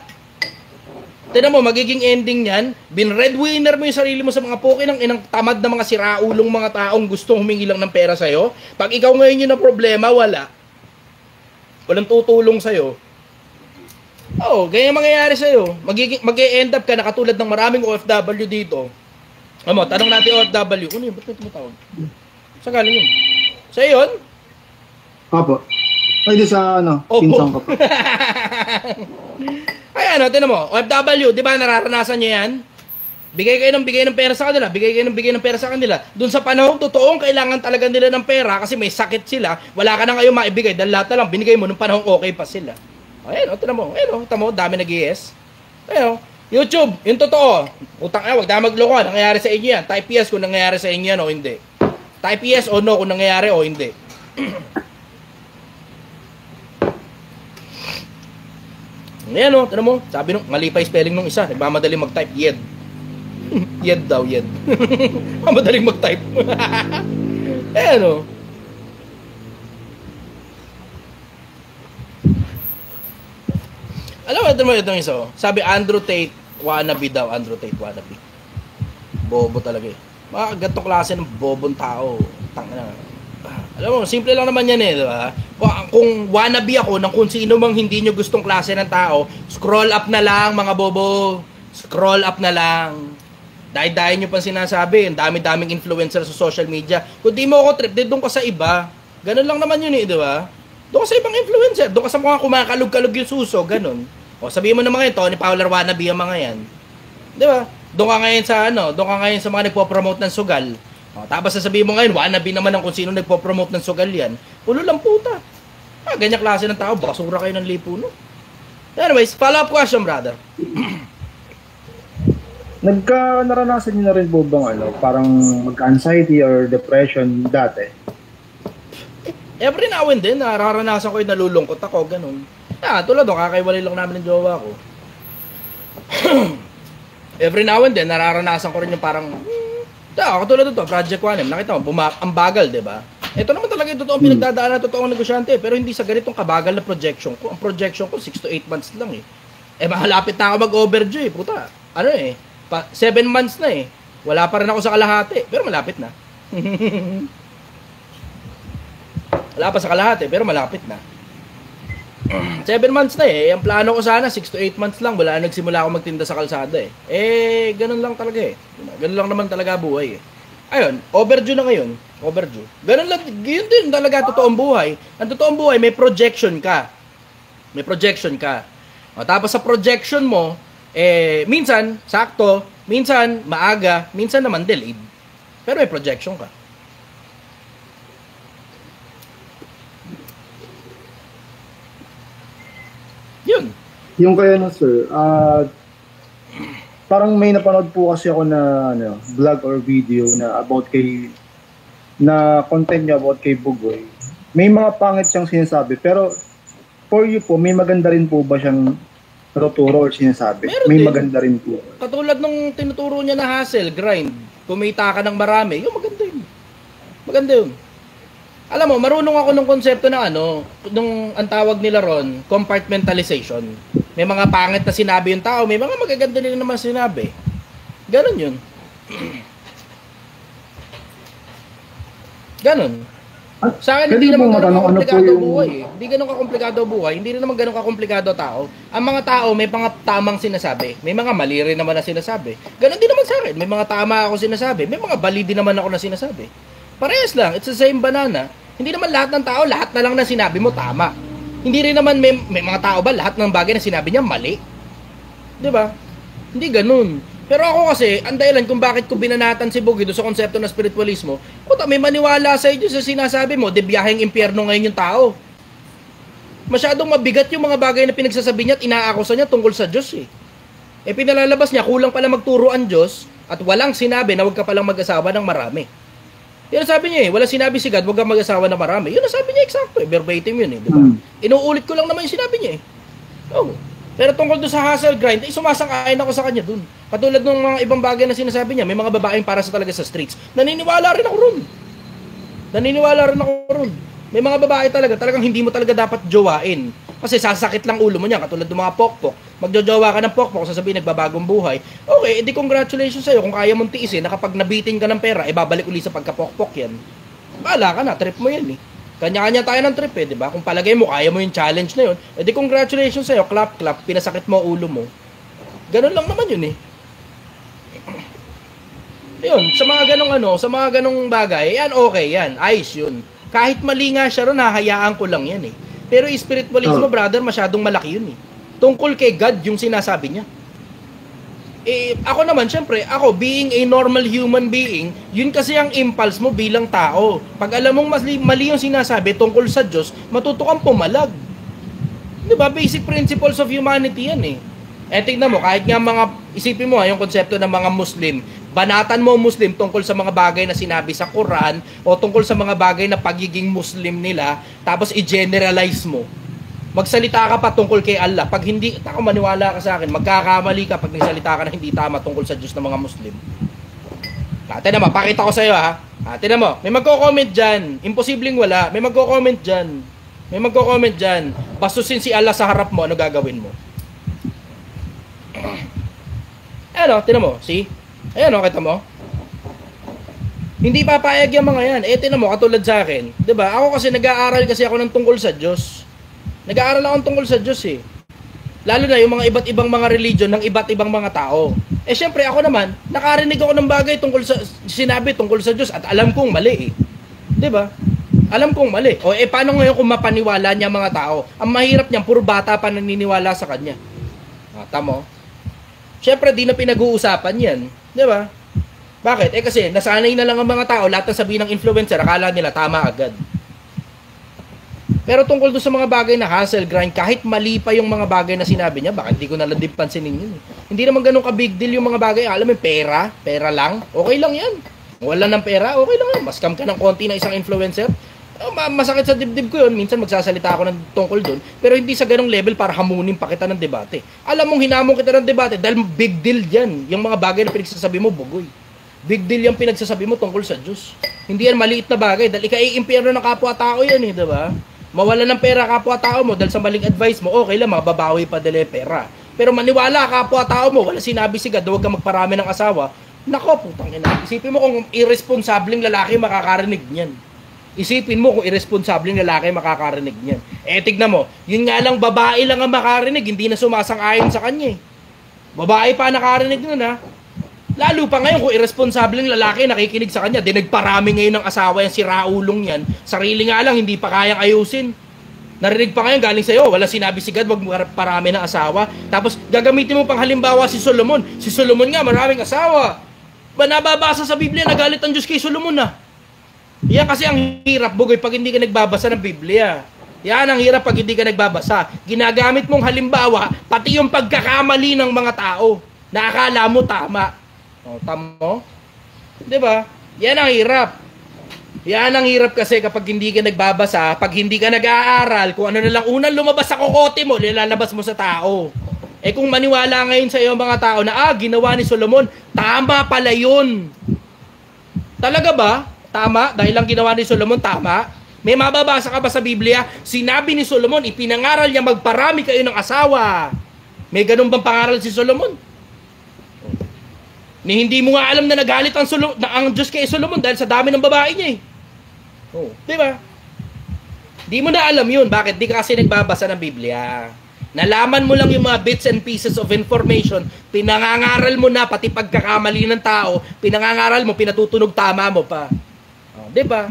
Tignan mo, magiging ending niyan, binreadwinner mo yung sarili mo sa mga ng inang tamad na mga siraulong mga taong gustong humingi lang ng pera sa'yo. Pag ikaw ngayon yun ang problema, wala. Walang tutulong sa'yo. Ganyan mangyayari sa'yo. Mag-e-end up ka na katulad ng maraming OFW dito. Tanong natin OFW. Ano yun? Ba't may tumatawag? Saan galing yun? Sa'yo yun? Opo. Ay, di sa pinsang ko po. Ay, tinan mo. OFW, di ba nararanasan nyo yan? Bigay kayo ng pera sa kanila. Bigay ng pera sa kanila. Doon sa panahon, totoong kailangan talaga nila ng pera kasi may sakit sila. Wala ka na ngayon maibigay dahil lahat na lang binigay mo nung panahon okay pa sila. Ayun, tinan mo. Ayun, dami nag-yes. Ayun, YouTube, yung totoo. Utang wag na magloko. Nangyayari sa inyo yan. Type yes kung nangyayari sa inyo yan o hindi. Type yes o no kung nangyayari o hindi. Ayan, tinan mo. Sabi nung, mali pa yung spelling nung isa. Nagmamadali mag-type yed. Yed daw, yed. Madaling mag-type. Ayan, Alam mo itong isa, Sabi Andrew Tate, wannabe daw. Andrew Tate, wannabe. Bobo talaga eh. Mga ganitong klase ng bobong tao. Tangina. Alam mo, simple lang naman yan eh, di ba? Kung wannabe ako ng kung sino mang hindi nyo gustong klase ng tao, scroll up na lang mga bobo. Scroll up na lang. Dahil nyo pa sinasabi, ang dami-daming influencer sa social media. Kung di mo ako trip, doon ka sa iba. Ganun lang naman yun eh, di ba? Doon ka sa ibang influencer. Doon ka sa mga kumakalog-kalog yung suso, ganun. O sabihin mo naman ngayon, Tony Fowler wannabe ang mga yan. Di ba? Doon ka ngayon sa mga nagpo-promote ng sugal. O, tapos sasabihin mo ngayon, wannabe naman ang kung sino nagpo-promote ng sugal yan. Pulo lang puta. Ganyan klase ng tao, basura kayo ng lipo, no? Anyways, follow-up question, brother. Naranasan niyo na rin po bang parang magka-anxiety or depression dati? Every now and then, nararanasan ko yung nalulungkot ako, ganun. Tulad doon, kakaiwalay lang namin ng jowa ko. Every now and then, nararanasan ko rin yung parang, katulad doon, Project 1M, nakita mo, ang bagal, di ba? Ito naman talaga yung totoong pinagdadaanan ng totoong negosyante, pero hindi sa ganitong kabagal na projection ko. Ang projection ko, 6 to 8 months lang eh. Malapit na ako mag-overdue eh, puta. 7 months na eh. Wala pa rin ako sa kalahati, pero malapit na. Wala pa sa kalahati, pero malapit na. 7 months na eh. Ang plano ko sana, 6 to 8 months lang. Wala nagsimula ako magtinda sa kalsada eh. Ganun lang talaga eh. Ganun lang naman talaga buhay eh. Ayun, overdue na ngayon. Overdue. Ganun lang, yun din talaga totoong buhay. Ang totoong buhay, may projection ka. May projection ka. Tapos sa projection mo, minsan, sakto, minsan, maaga, minsan naman delayed. Pero may projection ka. Yun. Yung kaya sir, parang may napanood po kasi ako na vlog or video na content niya about kay Bugoy. May mga pangit siyang sinasabi, pero for you po, may maganda rin po ba siyang natuturo or sinasabi? Meron may din. Maganda rin po. Katulad nung tinuturo niya na hustle, grind, kumita ka ng marami, yung maganda yun. Maganda yun. Alam mo, marunong ako ng konsepto na nung ang tawag nila ron, compartmentalization. May mga pangit na sinabi yung tao, may mga magaganda nila naman sinabi. Ganon yun. Ganon. Sa akin, Pwede hindi naman mo ganun matanong, ano po kakomplikado yung- buhay eh. Hindi ganun kakomplikado buhay. Hindi rin naman ganun kakomplikado tao. Ang mga tao, may mga tamang sinasabi. May mga mali rin naman na sinasabi. Ganun din naman sa akin. May mga tama ako sinasabi. May mga bali din naman ako na sinasabi. Parehas lang. It's the same banana. Hindi naman lahat ng tao, lahat na lang na sinabi mo tama. Hindi rin naman may mga tao ba, lahat ng bagay na sinabi niya mali. 'Di ba? Hindi ganun. Pero ako kasi, ang dahilan kung bakit ko binanatan si Bogi doon sa konsepto ng spiritualismo, puta, may maniwala sa iyo sa sinasabi mo, de biyaheng impyerno ngayon yung tao. Masyadong mabigat yung mga bagay na pinagsasabi niya at inaakusa niya tungkol sa Diyos eh. Eh pinalalabas niya, kulang pala magturo ang Diyos at walang sinabi na huwag ka palang mag-asawa ng marami. Yun ang sabi niya eh, wala sinabi si God, huwag kang mag-asawa ng marami. Yun ang sabi niya eksakto eh, verbatim yun eh, di ba? Inuulit ko lang naman yung sinabi niya eh. Oh. Pero tungkol doon sa hustle grind, sumasang-ayon ako sa kanya doon. Katulad ng mga ibang bagay na sinasabi niya, may mga babaeng para sa talaga sa streets. Naniniwala rin ako ron. May mga babae talagang hindi mo talaga dapat jowain. Kasi sasakit lang ulo mo niya, katulad ng mga pokpok. Magjojowa ka ng pokpok, sasabihin nagbabagong buhay. Okay, edi congratulations sa'yo kung kaya mong tiisin na kapag nabitin ka ng pera, babalik uli sa pagkapokpok yan. Bahala ka na, trip mo yan eh. Kanya-kanya tayo ng trip eh, di ba? Kung palagay mo, kaya mo yung challenge na yun, edi congratulations sa'yo, clap, pinasakit mo ulo mo. Ganun lang naman yun eh. Yun, sa mga ganong bagay, yan okay yan, ayos yun. Kahit mali nga siya ron, hahayaan ko lang yan eh. Pero spiritualismo, brother, masyadong malaki yun eh. Tungkol kay God yung sinasabi niya. Eh, ako naman, syempre, being a normal human being, yun kasi ang impulse mo bilang tao. Pag alam mong mali yung sinasabi tungkol sa Diyos, matuto kang pumalag. Diba? Basic principles of humanity yan eh. Eh, tignan mo, kahit nga isipin mo yung konsepto ng mga Muslim, banatan mo Muslim tungkol sa mga bagay na sinabi sa Quran o tungkol sa mga bagay na pagiging Muslim nila, tapos i-generalize mo. Magsalita ka pa tungkol kay Allah. Pag hindi, maniwala ka sa akin, magkakamali ka pag nagsalita ka na hindi tama tungkol sa Diyos ng mga Muslim. Tignan mo, pakita ko sa iyo ha. Tignan mo, may magko-comment dyan. Imposibleng wala. May magko-comment dyan. Bastusin si Allah sa harap mo, ano gagawin mo? Tignan mo, see? Ayan o, kita mo? Hindi papayag yung mga yan. Tignan mo, katulad sa akin. Diba? Ako kasi nag-aaral kasi ako ng tungkol sa Diyos. Nag-aaral ako tungkol sa Diyos eh. Lalo na yung mga iba't ibang mga religion ng iba't ibang mga tao. Eh syempre ako naman, nakarinig ako ng bagay tungkol sa sinabi tungkol sa Diyos at alam kong mali eh. 'Di ba? Alam kong mali. O paano ngayon kung mapaniwala niya mga tao? Ang mahirap niyan, puro bata pa naniniwala sa kanya. Tamo. Syempre di na pinag-uusapan 'yan, 'di ba? Bakit? Kasi nasanay na lang ang mga tao, lahat ng sabihin ng influencer, akala nila tama agad. Pero tungkol doon sa mga bagay na hustle, grind, kahit mali pa yung mga bagay na sinabi niya, bakit hindi ko na lang din pansinin yun eh. Hindi naman ganun ka-big deal yung mga bagay. Alam mo, pera lang, okay lang yan. Wala ng pera, okay lang yan. Mas-scam ka ng konti na isang influencer. Masakit sa dibdib ko yun. Minsan magsasalita ako ng tungkol doon. Pero hindi sa ganung level para hamunin pa kita ng debate. Alam mong hinamon kita ng debate dahil big deal yan. Yung mga bagay na pinagsasabi mo, bugoy. Big deal yung pinagsasabi mo tungkol sa Diyos. Hindi yan maliit na bagay. Dahil ika-i-impyerno ng kapwa-tao yan eh, diba? Mawala ng pera kapwa-tao mo dahil sa maling advice mo, okay lang, mababawi pa dala yung pera. Pero maniwala kapwa-tao mo, wala sinabi si God, huwag ka magparami ng asawa. Nako, putang ina. Isipin mo kung irresponsableng lalaki makakarinig niyan. Isipin mo kung irresponsableng lalaki makakarinig niyan. Tignan mo, yun nga lang, babae lang ang makarinig, hindi na sumasang-ayon sa kanya eh. Babae pa nakarinig nun ha. Lalo pa ngayon kung irresponsableng lalaki nakikinig sa kanya, nagparami ngayon ng asawa yan, si Raulong yan, sarili nga lang, hindi pa kayang ayusin. Narinig pa ngayon galing sa'yo, wala sinabi si God, wag parami ng asawa. Tapos gagamitin mo pang halimbawa si Solomon. Si Solomon nga, maraming asawa. Nababasa sa Biblia, nagalit ang Diyos kay Solomon na. Yan kasi ang hirap, bugoy, pag hindi ka nagbabasa ng Biblia. Yan ang hirap pag hindi ka nagbabasa. Ginagamit mong halimbawa, pati yung pagkakamali ng mga tao, na akala mo tama. Tamo? 'Di ba? Yan ang hirap. Yan ang hirap kasi kapag hindi ka nagbabasa, pag hindi ka nag-aaral, kung ano na lang unang lumabas sa kokote mo, nilalabas mo sa tao. Kung maniwala ngayon sa iyo mga tao na ginawa ni Solomon, tama pala 'yun. Talaga ba? Tama? Dahil lang ginawa ni Solomon, tama? May mababasa ka ba sa Biblia? Sinabi ni Solomon, ipinangaral niya magparami kayo ng asawa. May ganun bang pangaral si Solomon? Ni hindi mo nga alam na nagalit ang Diyos kay Solomon dahil sa dami ng babae niya eh. Di ba? Di mo na alam yun. Bakit? Di ka kasi nagbabasa ng Biblia. Nalaman mo lang yung mga bits and pieces of information, pinangangaral mo na, pati pagkakamali ng tao, pinangangaral mo, pinatutunog tama mo pa. Oh, di ba?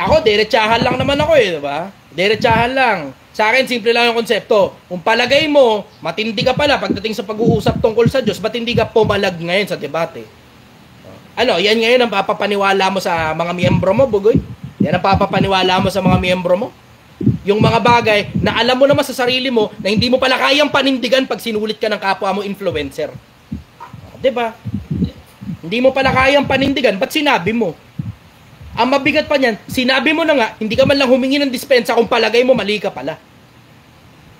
Ako, diretsahan lang naman ako di ba? Diretsahan lang. Sa akin, simple lang yung konsepto. Kung palagay mo, matindi ka pala pagdating sa pag-uusap tungkol sa Diyos, ba't hindi ka pumalag ngayon sa debate? Ano, yan ngayon ang papapaniwala mo sa mga miyembro mo, Bugoy? Yan ang papapaniwala mo sa mga miyembro mo? Yung mga bagay na alam mo naman sa sarili mo na hindi mo pala kayang panindigan pag sinulit ka ng kapwa mo influencer. Diba? Hindi mo pala kayang panindigan, ba't sinabi mo? Ang mabigat pa niyan, sinabi mo na nga, hindi ka man lang humingi ng dispensa kung palagay mo mali ka pala.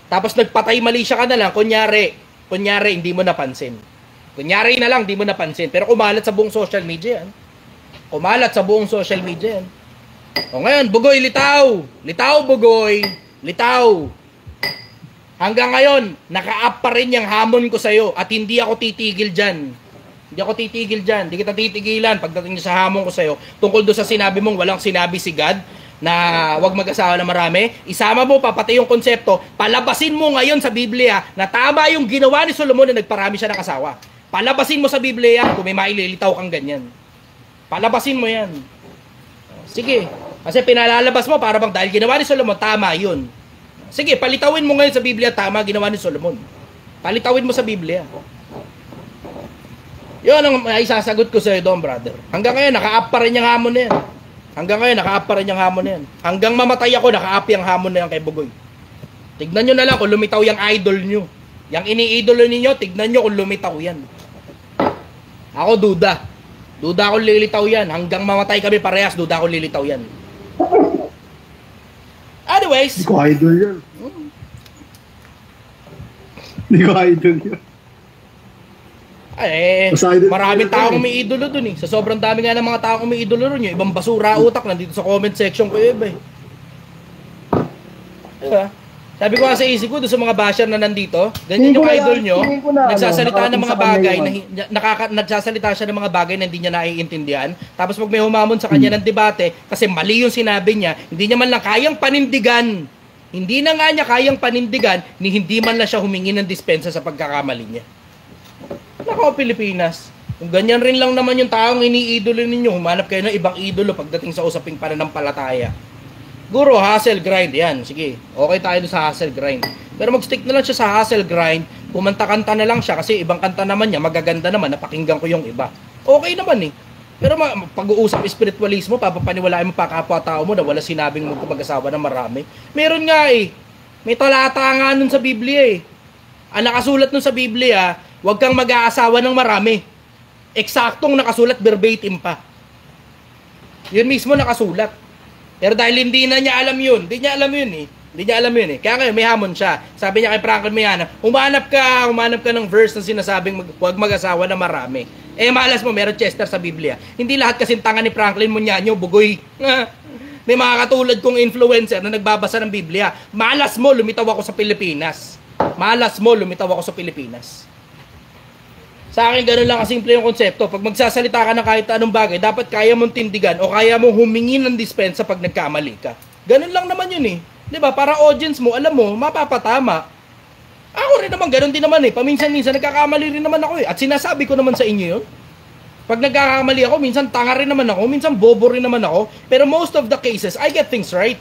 Tapos nagpatay mali siya ka na lang, kunyari, hindi mo napansin. Kunyari na lang, hindi mo napansin. Pero kumalat sa buong social media yan. Kumalat sa buong social media yan. O ngayon, Bugoy, litaw. Litaw, Bugoy. Litaw. Hanggang ngayon, naka-up pa rin yung hamon ko sa'yo at hindi ako titigil dyan. Hindi ako titigil dyan. Hindi kita titigilan pagdating sa hamon ko sa'yo. Tungkol doon sa sinabi mong walang sinabi si God na wag mag-asawa na marami. Isama mo pa pati yung konsepto. Palabasin mo ngayon sa Biblia na tama yung ginawa ni Solomon na nagparami siya ng asawa. Palabasin mo sa Biblia kung may maililitaw kang ganyan. Palabasin mo yan. Sige. Kasi pinalalabas mo para bang dahil ginawa ni Solomon, tama yun. Sige, palitawin mo ngayon sa Biblia, tama ginawa ni Solomon. Palitawin mo sa Biblia. Yun ang isasagot ko sa iyo doon, brother. Hanggang ngayon, naka-up pa rin yung hamon na yan. Hanggang ngayon, naka-up pa rin yung hamon na yan. Hanggang mamatay ako, naka-up yung hamon na yan kay Bugoy. Tignan nyo na lang kung lumitaw yung idol nyo. Yung ini-idolo ninyo, tignan nyo kung lumitaw yan. Ako, duda. Duda akong lilitaw yan. Hanggang mamatay kami parehas, duda akong lilitaw yan. Anyways. Hindi ko idol yan. Hindi ko idol yan. Maraming taong may idolo dun eh. Sa sobrang dami nga ng mga taong may idolo dun yung ibang basura utak nandito sa comment section ko iba eh. Diba? Sabi ko nga sa isip ko doon sa mga basher na nandito, ganyan yung idol nyo, nagsasalita ng mga bagay nagsasalita siya ng mga bagay na hindi niya naiintindihan. Tapos pag may humamon sa kanya ng debate, kasi mali yung sinabi niya, hindi niya man lang kayang panindigan. Hindi na nga niya kayang panindigan ni hindi man lang siya humingi ng dispensa sa pagkakamali niya. Nako, Pilipinas. Kung ganyan rin lang naman yung taong iniidolo ninyo, humanap kayo ng ibang idolo pagdating sa usaping pananampalataya. Guro, hustle grind. Yan, sige. Okay tayo sa hustle grind. Pero mag-stick na lang siya sa hustle grind. Kumanta-kanta na lang siya kasi ibang kanta naman niya, magaganda naman, napakinggan ko yung iba. Okay naman eh. Pero pag-uusap spiritualismo, papapaniwalaan mo pa kapwa-tao mo na wala sinabing mag-asawa na marami. Meron nga eh. May talata nga nun sa Biblia eh. Ang nakasulat nun sa Biblia, huwag kang mag-aasawa ng marami. Eksaktong nakasulat, verbatim pa. Yun mismo nakasulat. Pero dahil hindi na niya alam yun, hindi niya alam yun eh. Kaya ngayon, may hamon siya. Sabi niya kay Franklin Mayana, humanap ka ng verse na sinasabing huwag mag-asawa na marami. Malas mo, meron Chester sa Biblia. Hindi lahat kasing tanga ni Franklin Muñaño, Bugoy. May mga katulad kong influencer na nagbabasa ng Biblia. Malas mo, lumitaw ako sa Pilipinas. Sa akin, ganun lang kasimple yung konsepto. Pag magsasalita ka ng kahit anong bagay, dapat kaya mong tindigan o kaya mong humingi ng dispensa pag nagkamali ka. Ganun lang naman yun eh. Diba? Para audience mo, alam mo, mapapatama. Ako rin naman, ganun din naman eh. Paminsan-minsan, nagkakamali rin naman ako eh. At sinasabi ko naman sa inyo yun. Pag nagkakamali ako, minsan tanga rin naman ako, minsan bobo rin naman ako. Pero most of the cases, I get things right.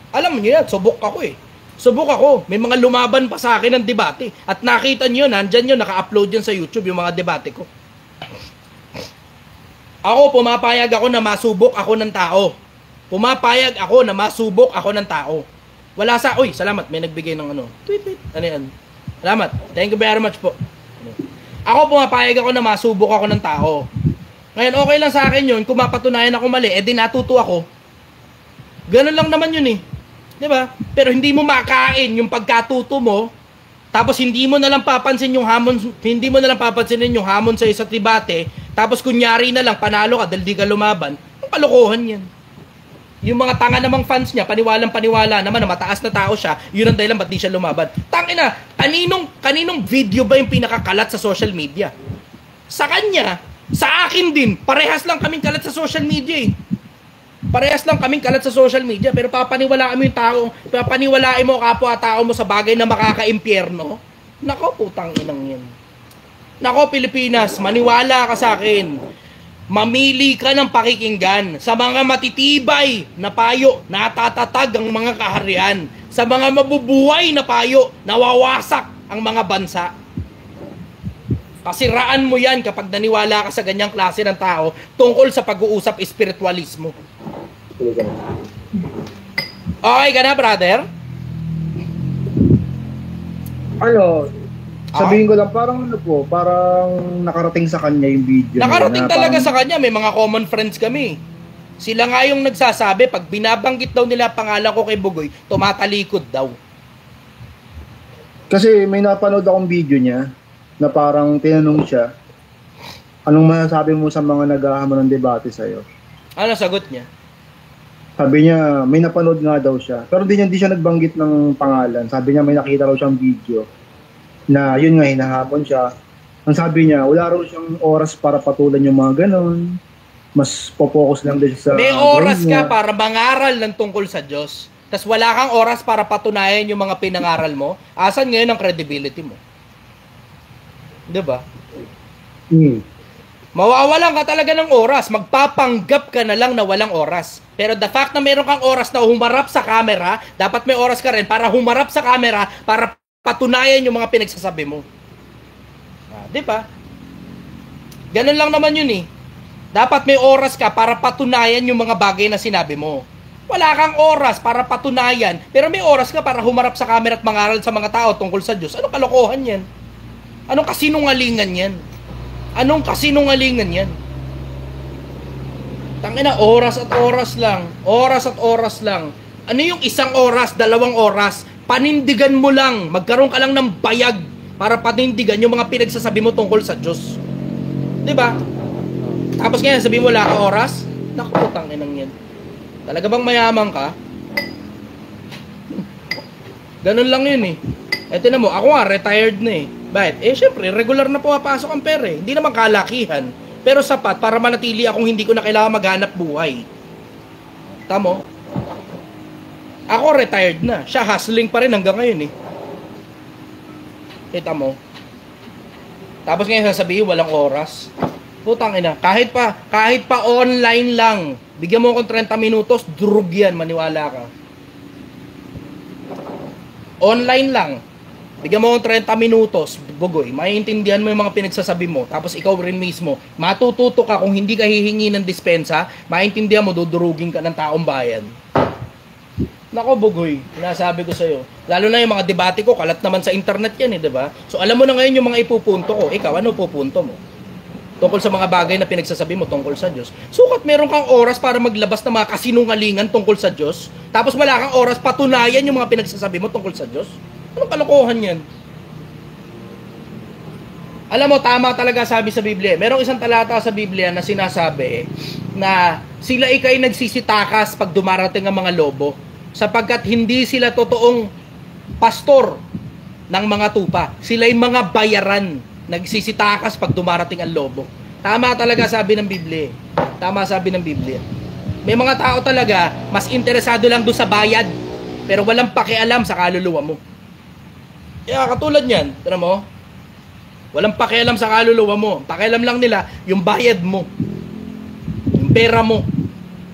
Alam niyo yan, subok ako eh. Subok ako. May mga lumaban pa sa akin ng debate. At nakita nyo, nandyan yun, naka-upload yan sa YouTube yung mga debate ko. Ako, pumapayag ako na masubok ako ng tao. Wala sa, uy, salamat, may nagbigay ng ano. Tweet. Ano yan? Salamat. Thank you very much po. Ako, pumapayag ako na masubok ako ng tao. Ngayon, okay lang sa akin yun. Kung mapatunayan ako mali, di natuto ako. Ganun lang naman yun eh. Diba? Pero hindi mo makain yung pagkatuto mo, tapos hindi mo na lang papansinin yung hamon sa isa't debate, tapos kunyari na lang panalo ka dahil di ka lumaban. Ang kalokohan yan. Yung mga tanga namang fans niya, paniwalang-paniwala naman na mataas na tao siya, yun ang dahilan ba't di siya lumaban. Tangina, kaninong video ba yung pinakakalat sa social media? Sa kanya, sa akin din, parehas lang kaming kalat sa social media eh. Parehas lang kaming kalat sa social media, pero papaniwalaan mo yung tao, papaniwalain mo kapwa-tao mo sa bagay na makaka-impyerno. Nako, putang inang yan. Nako, Pilipinas, maniwala ka sa akin. Mamili ka ng pakikinggan sa mga matitibay na payo, natatatag ang mga kaharian. Sa mga mabubuhay na payo, nawawasak ang mga bansa. Kasiraan mo yan kapag naniwala ka sa ganyang klase ng tao tungkol sa pag-uusap espiritualismo. Okay ka na, brother? Ano, sabihin ko lang, parang ano po, parang nakarating sa kanya yung video. Nakarating na talaga parang, sa kanya. May mga common friends kami. Sila nga yung nagsasabi, pag binabanggit daw nila pangalan ko kay Bugoy, tumatalikod daw. Kasi may napanood akong video niya na parang tinanong siya, anong masasabi mo sa mga naghahamon ng debate sa'yo? Ano sagot niya? Sabi niya, may napanood nga daw siya. Pero di siya nagbanggit ng pangalan. Sabi niya, may nakita raw siyang video na yun nga, hinahamon siya. Ang sabi niya, wala raw siyang oras para patulan yung mga ganon. Mas popokus lang din sa... May oras niya. ka para mangaral ng tungkol sa Diyos. Tapos wala kang oras para patunayan yung mga pinangaral mo. Asan ngayon ang credibility mo? Diba? Mawawalan ka talaga ng oras. Magpapanggap ka na lang na walang oras. Pero the fact na meron kang oras na humarap sa camera, dapat may oras ka rin para humarap sa camera para patunayan yung mga pinagsasabi mo. Diba? Ganun lang naman yun eh. Dapat may oras ka para patunayan yung mga bagay na sinabi mo. Wala kang oras para patunayan, pero may oras ka para humarap sa camera at mangaral sa mga tao tungkol sa Diyos. Anong kalokohan yan? Anong kasinungalingan yan? Anong kasinungalingan yan? Tangina, oras at oras lang. Oras at oras lang. Ano yung isang oras, 2 oras? Panindigan mo lang. Magkaroon ka lang ng bayag para panindigan yung mga pinagsasabi mo tungkol sa Diyos. Diba? Tapos ngayon, sabihin mo wala ka oras? Naku, tanginang yan. Talaga bang mayaman ka? Ganun lang yun eh. Eto na mo, ako nga, retired na eh. Bakit? Eh, syempre, regular na pumapasok ang pera eh. Hindi naman kalakihan. Pero sapat para manatili akong hindi ko na kailangan maghanap buhay. Tamo? Ako retired na. Siya hustling pa rin hanggang ngayon eh. Kita mo? Tapos ngayon sasabihin, walang oras. Putang ina, kahit pa online lang, bigyan mo akong 30 minutos, drug yan, maniwala ka. Online lang, bigyan mo akong 30 minutos, Bugoy, maiintindihan mo yung mga pinagsasabi mo, tapos ikaw rin mismo, matututo ka kung hindi ka hihingi ng dispensa, maiintindihan mo, dudurugin ka ng taong bayan. Nako, Bugoy, sinasabi ko sa'yo. Lalo na yung mga debate ko, kalat naman sa internet yan eh, diba? So alam mo na ngayon yung mga ipupunto ko, ikaw, ano pupunto mo? Tungkol sa mga bagay na pinagsasabi mo tungkol sa Diyos. Sukat meron kang oras para maglabas ng mga kasinungalingan tungkol sa Diyos. Tapos wala kang oras patunayan yung mga pinagsasabi mo tungkol sa Diyos. Anong kalokohan yan? Alam mo, tama talaga sabi sa Biblia. Merong isang talata sa Biblia na sinasabi na sila ikay nagsisitakas pag dumarating ang mga lobo sapagkat hindi sila totoong pastor ng mga tupa. Sila'y mga bayaran. Nagsisitakas pag dumarating ang lobo. Tama talaga sabi ng Biblia. Tama sabi ng Biblia. May mga tao talaga, mas interesado lang doon sa bayad, pero walang pakialam sa kaluluwa mo. Kaya katulad niyan, tira mo, walang pakialam sa kaluluwa mo. Pakialam lang nila yung bayad mo, yung pera mo.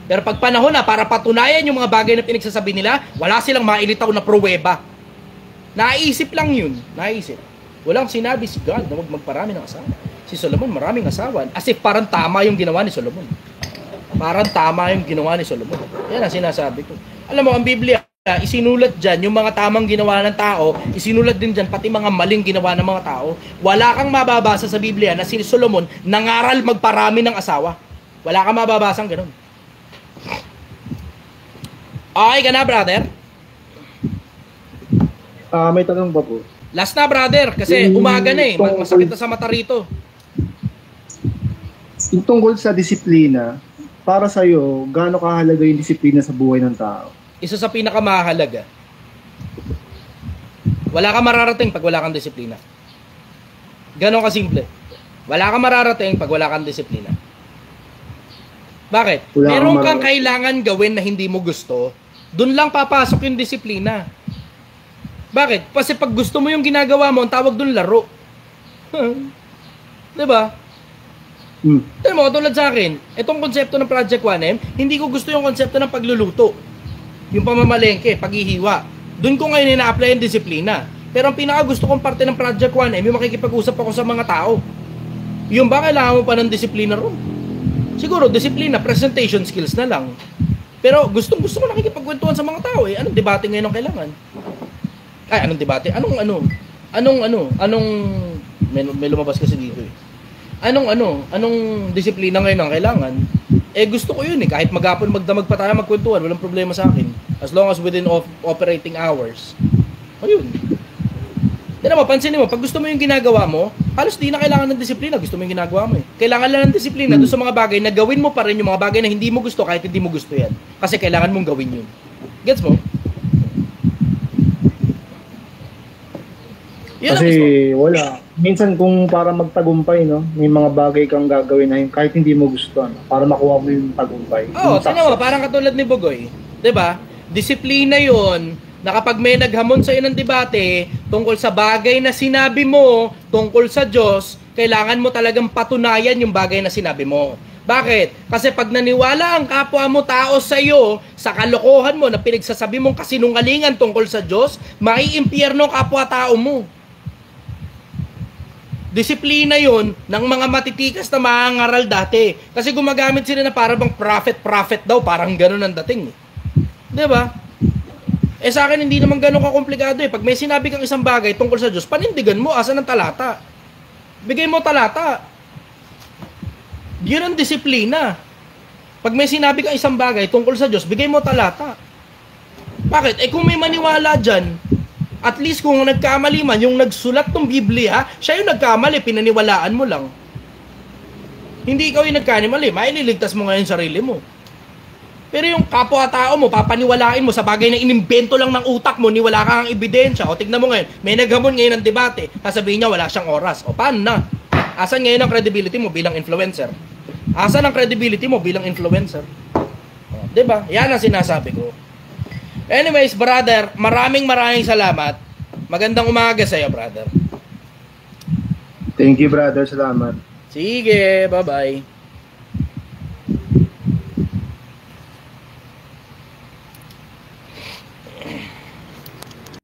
Pero pag panahon na para patunayan yung mga bagay na pinagsasabi nila, wala silang mailitaw na pruweba. Naisip lang yun. Naisip. Walang sinabi si God na huwag magparami ng asawa. Si Solomon maraming asawa. As if parang tama yung ginawa ni Solomon. Parang tama yung ginawa ni Solomon. Yan ang sinasabi ko. Alam mo, ang Biblia, isinulat dyan yung mga tamang ginawa ng tao, isinulat din dyan pati mga maling ginawa ng mga tao. Wala kang mababasa sa Biblia na si Solomon nangaral magparami ng asawa. Wala kang mababasang ganun. Okay ka na, brother? May tanong pa po. Last na, brother, kasi umaga na eh. Masakit na sa mata rito. Yung tungkol sa disiplina, para sa'yo, gaano kahalaga yung disiplina sa buhay ng tao? Isa sa pinakamahalaga. Wala kang mararating pag wala kang disiplina. Ganon kasimple. Wala kang mararating pag wala kang disiplina. Bakit? Wala Meron kang kang marami. kailangan gawin na hindi mo gusto, dun lang papasok yung disiplina. Bakit? Kasi pag gusto mo yung ginagawa mo, ang tawag dun laro. Diba? Alam mo, tulad sa akin, itong konsepto ng Project 1M, hindi ko gusto yung konsepto ng pagluluto. Yung pamamalengke, paghihiwa. Doon ko ngayon ina-apply yung disiplina. Pero ang pinaka gusto kong parte ng Project 1M, yung makikipag-usap ako sa mga tao. Yung ba kailangan mo pa ng disiplina ron? Siguro, disiplina, presentation skills na lang. Pero gusto ko nakikipagkwentuhan sa mga tao eh. Anong debate ngayon ang kailangan? Ay, anong debate? May lumabas kasi dito eh. Anong disiplina ngayon ang kailangan? Eh gusto ko yun eh. Kahit maghapon magdamag pa tayo magkwentuhan, walang problema sa akin. As long as within operating hours. Ayun. Hindi naman, pansinin mo, pag gusto mo yung ginagawa mo, halos di na kailangan ng disiplina. Gusto mo yung ginagawa mo eh. Kailangan lang ng disiplina doon sa mga bagay na gawin mo pa rin yung mga bagay na hindi mo gusto kahit hindi mo gusto yan. Kasi kailangan mong gawin yun. Gets mo? Yun ang Kasi gusto. wala. Minsan kung para magtagumpay, no, may mga bagay kang gagawin na kahit hindi mo gusto, no, para makuha mo yung tagumpay. Oo, Yung tingnan mo, success. parang katulad ni Bugoy. 'Di ba? Disiplina 'yon na kapag may naghamon sa iyo ng debate tungkol sa bagay na sinabi mo, tungkol sa Diyos, kailangan mo talagang patunayan yung bagay na sinabi mo. Bakit? Kasi pag naniwala ang kapwa mo tao sa iyo, sa kalokohan mo na pinagsasabi mong kasinungalingan tungkol sa Diyos, maiimpyerno ang kapwa tao mo. Disiplina yon ng mga matitikas na mangangaral dati. Kasi gumagamit sila na para bang prophet daw, parang ganun ang dating. Di ba? Eh sa akin hindi naman ganun kakomplikado eh. Pag may sinabi kang isang bagay tungkol sa Diyos, panindigan mo, asan ang talata? Bigay mo talata. Yun ang disiplina. Pag may sinabi kang isang bagay tungkol sa Diyos, bigay mo talata. Bakit? Eh kung may maniwala dyan, at least kung nagkamali man, yung nagsulat ng Biblia, siya yung nagkamali, pinaniwalaan mo lang. Hindi ikaw yung nagkamali, maililigtas mo ngayon sarili mo. Pero yung kapwa-tao mo, papaniwalain mo sa bagay na inimbento lang ng utak mo, ni wala kang ebidensya. O tignan mo ngayon, may naghamon ngayon ng debate, sasabihin niya wala siyang oras. O paano na? Asan ngayon ang credibility mo bilang influencer? Asan ang credibility mo bilang influencer? O, diba? Yan ang sinasabi ko. Anyways, brother, maraming salamat. Magandang umaga sa'yo, brother. Thank you, brother. Salamat. Sige, bye-bye.